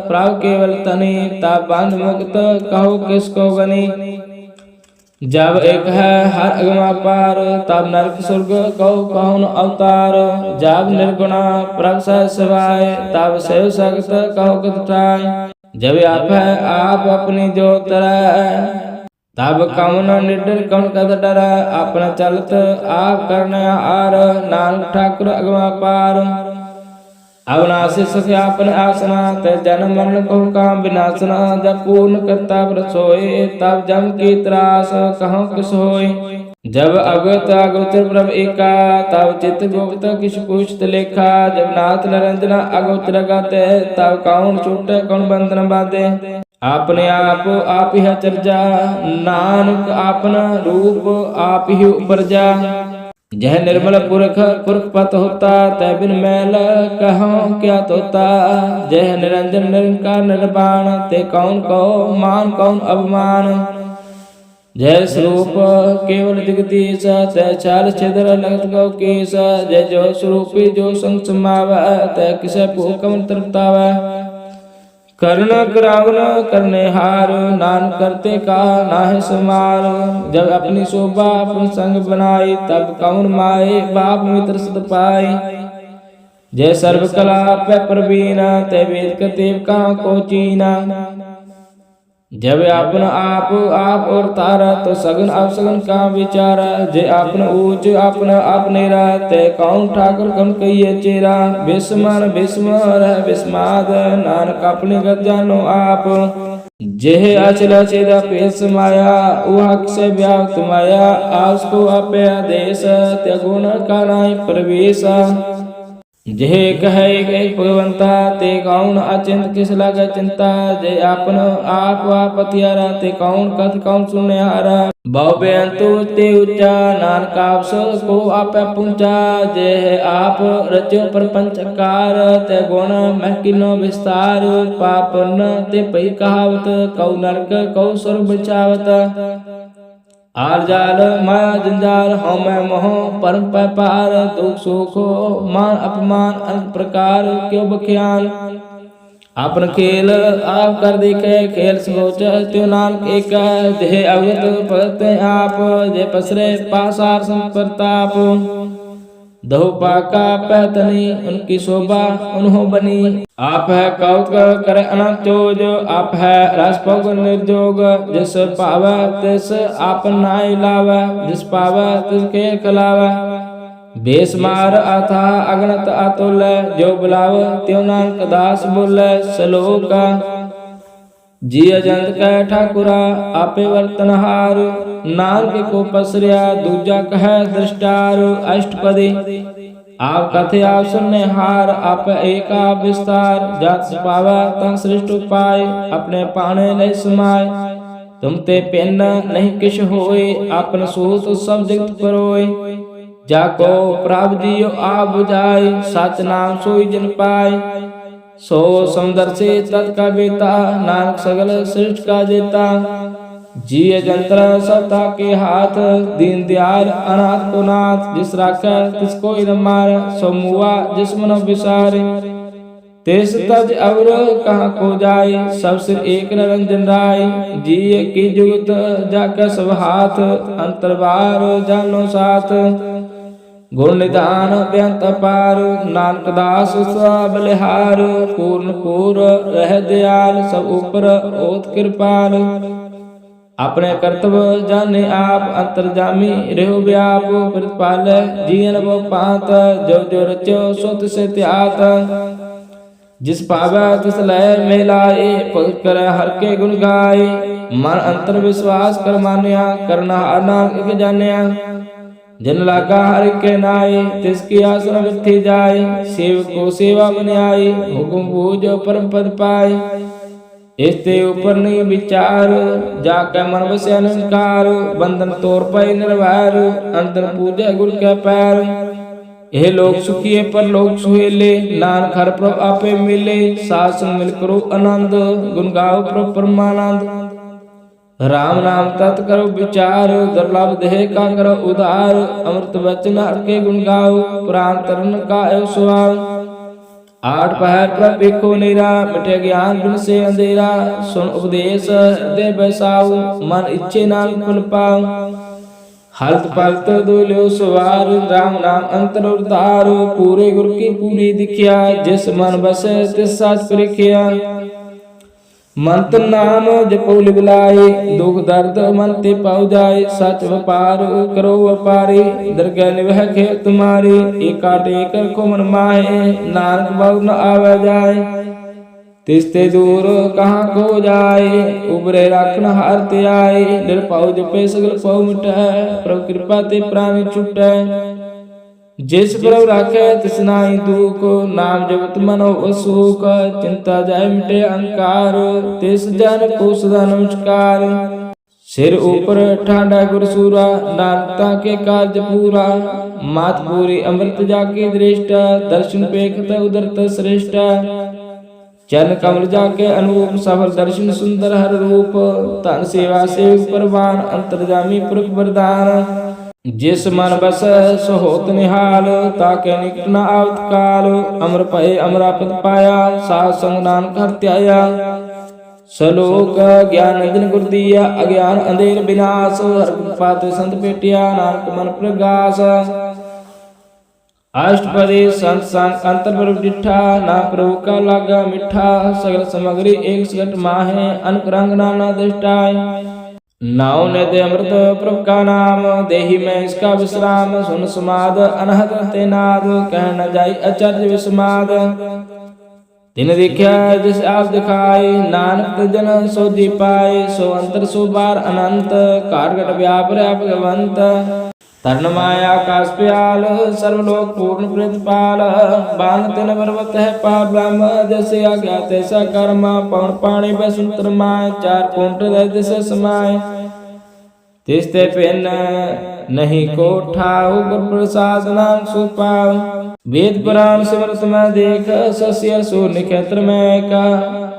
प्रभु केवल तनी, तब बंध मुक्त कहो किसको गनी। जब एक है हर अगमा पार, तब नरक स्वर्ग कहो कौन अवतार। जब निर्गुण प्रभु सह सवाय, तब सेव सगत कहो कथाय। जब आप है आप अपनी जो तरह, तब कौन निडर कौन कद डर। अपना चलत आप करने आर, नानक ठाकुर अगमा पार। अविनाशी सुख आपन आसना, ते जन्म मरण को काम विनाशना। जब पूर्ण करता व्रत सोए, तब जम की त्रास कहाँ किस होय। जब अगत अगोचर प्रभ एका, तब चित्त गुप्त किस पूछत लेखा। जब नाथ निरंजना अगोचर लगाते, तब कौन छूटे कौन बंधन बांधे। अपने आप ही चर्चा, नानक अपना रूप आप ही उपरजा। जह निर्मल पुरख पुरख पत होता, तय बिन मैल कहाँ क्या तोता। जह निरंजन निरंकार निर्वाण, ते कौन कहो मान कौन अवमान। जय स्वरूप केवल जगदीश, तय चाल छिद्र लगत गौ केश। जय जो स्वरूपी जो संग समावै, तय किसे भूकम तृप्तावै। कर्ण करावन करने हार, नान करते का नाहि समार। जब अपनी शोभा अपन संग बनाई, तब कौन माए बाप मित्र सद पाई। जय सर्व कला पे प्रवीण, तय वेद कतेव का को चीना। जब आपन आप और तारा, तो सगन अवसगन का विचारा। जय आपन ऊंच आपन आपनेरा, तय कौन ठाकुर कौन कहिए चेरा। विस्मर विस्मर है विस्माद, नानक अपने गत जानो आप। जेह अचल छेदा पेश माया, वह से व्याप्त माया। आसको आपे आदेश, त्यगुण का नाहि प्रवेश। जेह कहे भगवंता, ते कौन अचिंत किस लागे चिंता। जे आपन आप पतियारा, ते कौन कथ कौन सुने हारा। बहु बेअंतु ते उच्चा, नानक आप को आप पूंचा। जे आप रचो प्रपंच कार, ते गुण मैं किनो विस्तार। पापन ते पई कहावत, कौ नरक कौ स्वर्ग बचावत। आर जाल माया जंजाल, हौ मैं मोह परम पार। दुख सुख मान अपमान अनेक प्रकार, क्यों बख्यान। आपन खेल आप कर देखे खेल सोच त्यो नानक एक देह अवगत भगत आप जय पसरे पासार संप्रताप दहो पाका पैतनी उनकी शोभा उन्हों बनी आप है कौत करे अनंत चोज आप है रस पग निर्जोग जिस पावे तिस आप नाय लावे जिस पावे तिसके खलावे बेसमार अथा अगणत अतुल जो बुलाव त्यो नानक दास बोले सलोक जी अजंत कै ठाकुरा आपे वर्तनहार नानक को पसरिया दूजा कह दृष्टार अष्टपदी आप कथे आप सुनने हार आप एका विस्तार जात पावा तं सृष्ट उपाय अपने पाने ले समाय तुम ते पिन नहीं किश होए आपन सूत सब जगत परोए जाको प्रभ जियो आप बुझाए सच नाम सोई जन पाए सो समुदर से तत्का बेता नानक सगल सृष्ट का देता जिय जंत्र सत्ता के हाथ दीन दयाल अनाथ को नाथ जिस राखा तिसको मार सो मुआ जिस मनो विसार तिस तज अवर कहाँ को जाए सब सिर एक निरंजन राय जिय की जुगत जाकर सब हाथ अंतरबार जानो साथ गुण निधान बेअंत पार नानक दास बलिहार पूर्ण पूर रह दयाल सब ऊपर ओत कृपाल अपने कर्तव्य जाने आप अंतर्जामी रहो व्याप प्रतिपाल जीवन वो पात जो जो रचो सोत से त्यात जिस पावे तिस लय मिलाए पग कर हर के गुण गाए मन अंतर विश्वास कर मान्या करना नानक जान्या जन लागा हर के नाय तिसकी आसन विथि जाय सेव को सेवा बन्याई हुकुम पूज परम पद पाए इसते ऊपर नहीं विचार जाके मन बसे अनंकार बंधन तोड़ पाए निर्वार अंतर पूजा गुरु के पैर यह लोग सुखिए पर लोग सुहेले नानक हर प्रभ आपे मिले सासन मिल करो आनंद गुण गाओ प्रभ परमानंद राम नाम तत् करो विचार दुर्लभ देह का करो उदार अमृत वचन हर के गुण गाओ पुराण तरन का एव सुहाव आठ पहर पर बिको नीरा मिटे ज्ञान गुण से अंधेरा सुन उपदेश दे बैसाऊ मन इच्छे नाम फल पाओ हल्त पलत दुल्यो सवार राम नाम अंतर उदार पूरे गुरु की पूरी दिखिया जिस मन बसे तिस साच परिखिया मंत्र नाम जपो लिबलाए दुख दर्द मन ते पाऊ जाए सच व्यापार करो व्यापारी दरगह निवह खे तुम्हारी एका टेकर को मन माहे नानक बहु न आवे जाए तिस्ते दूर कहाँ को जाए उबरे राखन हार ते आए निरपाऊ जपे सगल पाऊ मिटै प्रभु कृपा ते प्राणी छुटै जिस प्रभु राखे तिस नाई दुख नाम जपत मनो सुख चिंता जाय मिटे अहंकार तिस जन को सदा नमस्कार सिर ऊपर ठाडा गुरसूरा नानकता के कार्य पूरा मात पूरी अमृत जाके दृष्ट दर्शन पेखत उदरत श्रेष्ठ चरण कमल जाके अनूप सफल दर्शन सुंदर हर रूप तन सेवा से परवान अंतर्जामी पुरख वरदान जिस मन बस सो होत निहाल ताके निकट न आवत काल अमर पए अमरापत पाया साध संग नानक हत्याया सलोक ज्ञान निधन गुर दिया अज्ञान अंधेर विनाश हर पाते संत पेटिया नानक मन प्रगास अष्टपदी संत संग अंतर प्रभु डिठा ना प्रभु का लागा मिठा सगल सामग्री एक सगट माहे अनक रंग नाना दृष्टाय नाव ने दे अमृत प्रभु का नाम देही में इसका विश्राम सुन समाद अनहद ते नाद कह न जाई आचार्य विस्माद दिन दिख्या जिस आप दिखाए नानक जन सो जी पाए सो अंतर सो बार अनंत कारगट व्यापर भगवंत तरण माया आकाश प्याल सर्वलोक पूर्ण प्रतिपाल बान तिन पर्वत है पार ब्रह्म जैसे आज्ञा तैसा कर्म पवन पाणी वसुंतर माय चार कुंठ दिशा समाय तिस्ते पिन नहीं को ठाऊ गुर प्रसाद नाम सुपाव वेद पुराण सिमरत में देख सस्य सो निखेत्र में का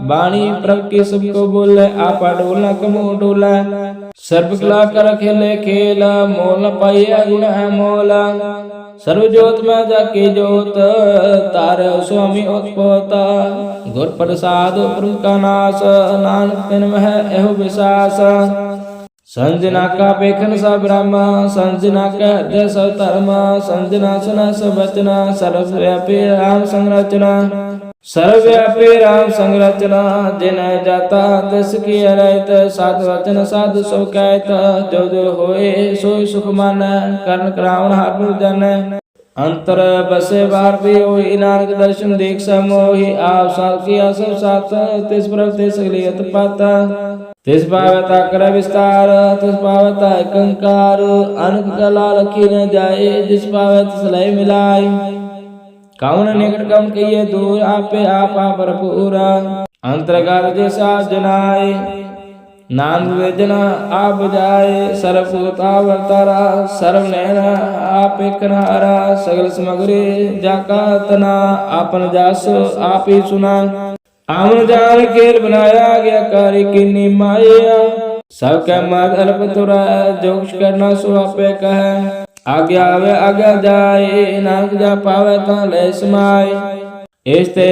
बाणी प्रभ के सबको बोले आपा डोला कमो डोला सर्व कला कर खेले खेल मोल पाइया गुण है मोला सर्व जोत में जाके जोत तारे स्वामी उत्पोता गुर प्रसाद प्रभु का नाश नानक तिन में एहो विश्वास संजना का पेखन सा ब्रह्म संजना का हृदय सब धर्म संजना सुना सब वचना सर्वव्यापी राम संरचना सर्वव्यापी राम संरचना जिन जाता दस की अरहित साधु वचन साधु सो कहत जो जो होए सोई सुख मान कर्ण करावण हार जन अंतर बसे बार भी होई नानक दर्शन देख समोहि आप साथ किया सब साथ तिस प्रभ तिस सगलियत पाता तिस पावता कर विस्तार तिस पावता कंकार अनक कला रखी न जाए जिस पावत सलय मिलाय कौन निकट कौन कहिए दूर आपे आपा भरपूरा अंतर्गत जैसा जनाए नाम वेजना आप जाए सर्वभूता वर्तारा सर्व नैना आप कन्हारा सगल समग्री जाका तना आपन जास आप ही सुना आमन जान खेल बनाया गया कार्य की निमाया सबके मद अल्प तुरा जो कुछ करना सो आपे कहे आज्ञा आवे आज्ञा जाए नानक जा पावे ता ले समाए इसते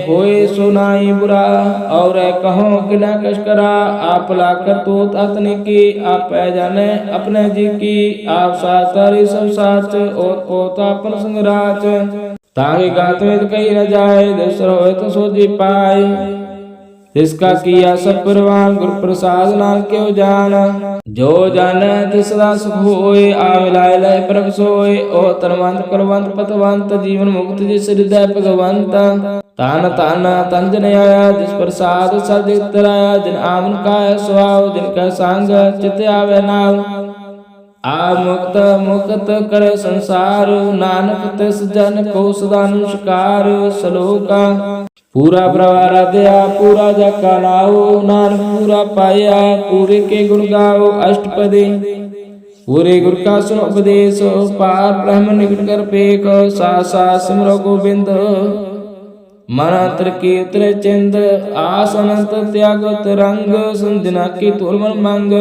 होए सुनाई बुरा और कहो कि न कश करा आप ला करतूत अतनी की आप जाने अपने जी की आप सारी सब साच और पोता अपन संगराच ताकि गात में कही न जाए दूसर होए तो सो जी पाए जिसका किया सब परवान गुरु प्रसाद नाम क्यों जाना जो जाने तिसदा सुख होए आमिलाय लय प्रभ सोए ओ तरवंत करवंत पतवंत जीवन मुक्त जिस हृदय भगवंत तान तान तंजन आया जिस प्रसाद सदित राया जिन आमन का स्वभाव जिनका संग चित आवे नाव आ मुक्त मुक्त करे संसार नानक तिस जन को सदा नमस्कार सलोका पूरा प्रवार दया पूरा जाका लाओ नानक पूरा पाया पूरे के गुण गाओ अष्टपदी पूरे गुर का सुनो उपदेश पार ब्रह्म निकट कर पेक सा सा सिमरो गोविंद मन की उतरे चिंद आसनंत त्यागत रंग संजना की तुरमन मंग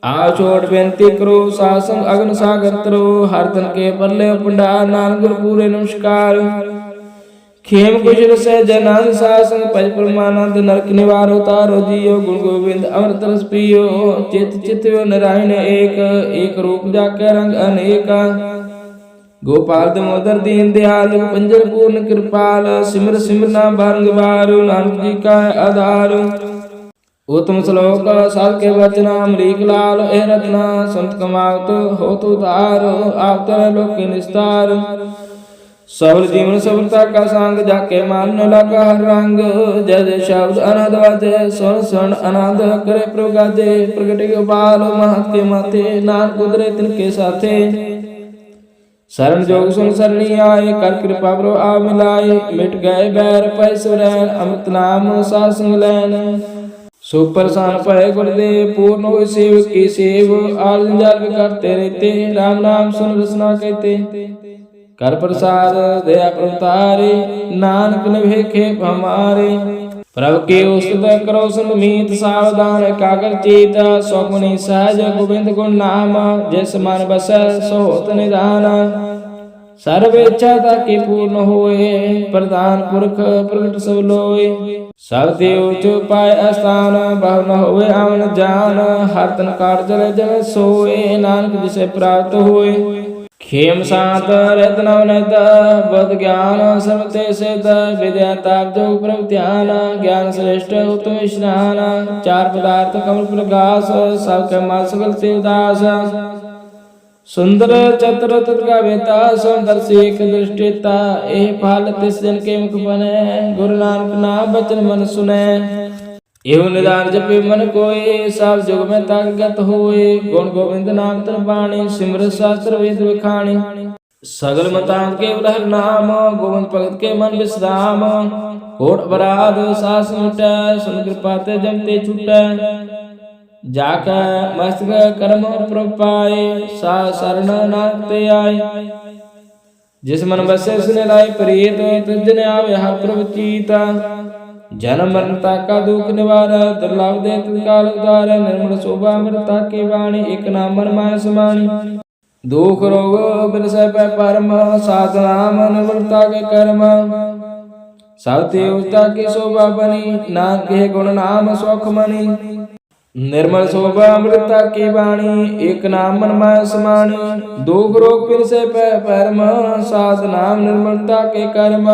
आ छोड़ बेनती करो सासंग अग्न सागर तरो हरदन के परले उपंडा नानक गुरु पूरे नमस्कार खेम कुशल से जनान सासंग पज परमानंद नरक निवार उतारो जियो गुण गोविंद अमृत रस पियो चित चित्यो नारायण एक एक रूप जाके रंग अनेका गोपाल दामोदर दीन दयाल पंजन पूर्ण कृपाल सिमर सिमर नाम बारंग बार नानक जी का आधार उत्तम श्लोक साल के वचना अमरीक लाल ए रत्ना संत कमावत हो तो उतार आप तेरे लोक के निस्तार सबल जीवन सबलता का संग जाके मानने लगा हर रंग जय जय शब्द अनाद वाजे स्वर्ण स्वर्ण अनाद करे प्रभु गाजे प्रगटे गोपाल महत के माथे नानक उदरे तिनके साथे शरण जोग सुन सरणी आए कर कृपा प्रभु आ मिलाए मिट गए बैर पैसुरैन अमृत नाम सासंग लैन सुप्रसान पय गुरुदेव पूर्ण हो सेव की सेव आल जंजाल करते रहते राम नाम सुन रसना कहते कर प्रसाद दया प्रतारे नानक निभे खेप हमारे प्रभु के उस्तुत करो सुन मीत सावधान कागर चेत स्वमुनि सहज गोविंद गुण नाम जैस मन बस सो होत निधान सर्व इच्छा ताकि पूर्ण होए प्रधान पुरख प्रकट सब लोए सब देव चुपाय स्थान बहु न होए आवन जान हर तन काट जल जल सोए नानक जिसे प्राप्त होए खेम सात रत्न नत बुद्ध ज्ञान सर्वते सिद्ध विद्या ताप जो प्रभु ध्यान ज्ञान श्रेष्ठ उत्तम स्नान चार पदार्थ कमल प्रकाश सबके मां सकल से उदास सुंदर चतुर का बेता सुंदर से एक दृष्टिता ए फल तिस जन के मुख बने गुरु नानक नाम बचन मन सुने एवं निदान जपे मन कोय सब जुग में ताकत होए गुण गोविंद नाम तर बाणी सिमर शास्त्र वेद विखाणी सगल मतांत के उलहर नाम गोविंद भगत के मन विश्राम कोट अपराध सास मिटै सुन कृपा ते जमते छूटै जाके मस्तक कर्म प्रभ पाए सा शरण नाथ ते आए जिस मन बसे सुने लाई प्रीत तुझ ने आवे हर प्रभ चीता जन्म मरणता का दुख निवार दुर्लभ दे तत्काल उदार निर्मल शोभा अमृता की वाणी एक नाम मन माया समानी ਦੁਖ ਰੋਗ ਬਿਨਸੈ ਪੈ ਪਰਮ, ਸਾਧ ਨਾਮ ਨਿਰਮਲਤਾ ਕੇ ਕਰਮ। ਸਭ ਤੇ ਉਸਤਾ ਕੀ ਸ਼ੋਭਾ ਬਣੀ, ਨਾਨਕ ਕੇ ਗੁਣ ਨਾਮ ਸੁਖ ਮਣੀ। ਨਿਰਮਲ ਸ਼ੋਭਾ ਅੰਮ੍ਰਿਤਾ ਕੀ ਬਾਣੀ, ਏਕ ਨਾਮ ਮਨ ਮਾਇਆ ਸਮਾਣੀ। ਦੁਖ ਰੋਗ ਬਿਨਸੈ ਪੈ ਪਰਮ, ਸਾਧ ਨਾਮ ਨਿਰਮਲਤਾ ਕੇ ਕਰਮ।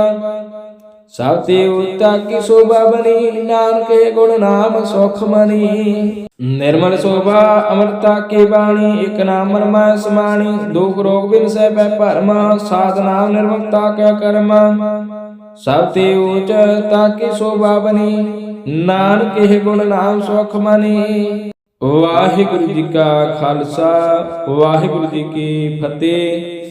ਸਭ ਤੇ ਉਸਤਾ ਕੀ ਸ਼ੋਭਾ ਬਣੀ, ਨਾਨਕ ਕੇ ਗੁਣ ਨਾਮ ਸੁਖ ਮਣੀ। ਨਿਰਮਲ ਸ਼ੋਭਾ ਅੰਮ੍ਰਿਤਾ ਕੀ ਬਾਣੀ, ਏਕ ਨਾਮ ਮਨ ਮਾਇਆ ਸਮਾਣੀ। ਦੁਖ ਰੋਗ ਬਿਨਸੈ ਪੈ ਭਰਮ, ਸਾਧ ਨਾਮ ਨਿਰਮਲਤਾ ਕੈ ਕਰਮ। ਸਭ ਤੇ ਉਚਤਾ ਕੀ ਸ਼ੋਭਾ ਬਣੀ, ਨਾਨਕ ਇਹ ਗੁਣ ਨਾਮ ਸੁਖ ਮਣੀ। ਵਾਹਿਗੁਰੂ ਜੀ ਕਾ ਖਾਲਸਾ, ਵਾਹਿਗੁਰੂ ਜੀ ਕੀ ਫਤਿਹ।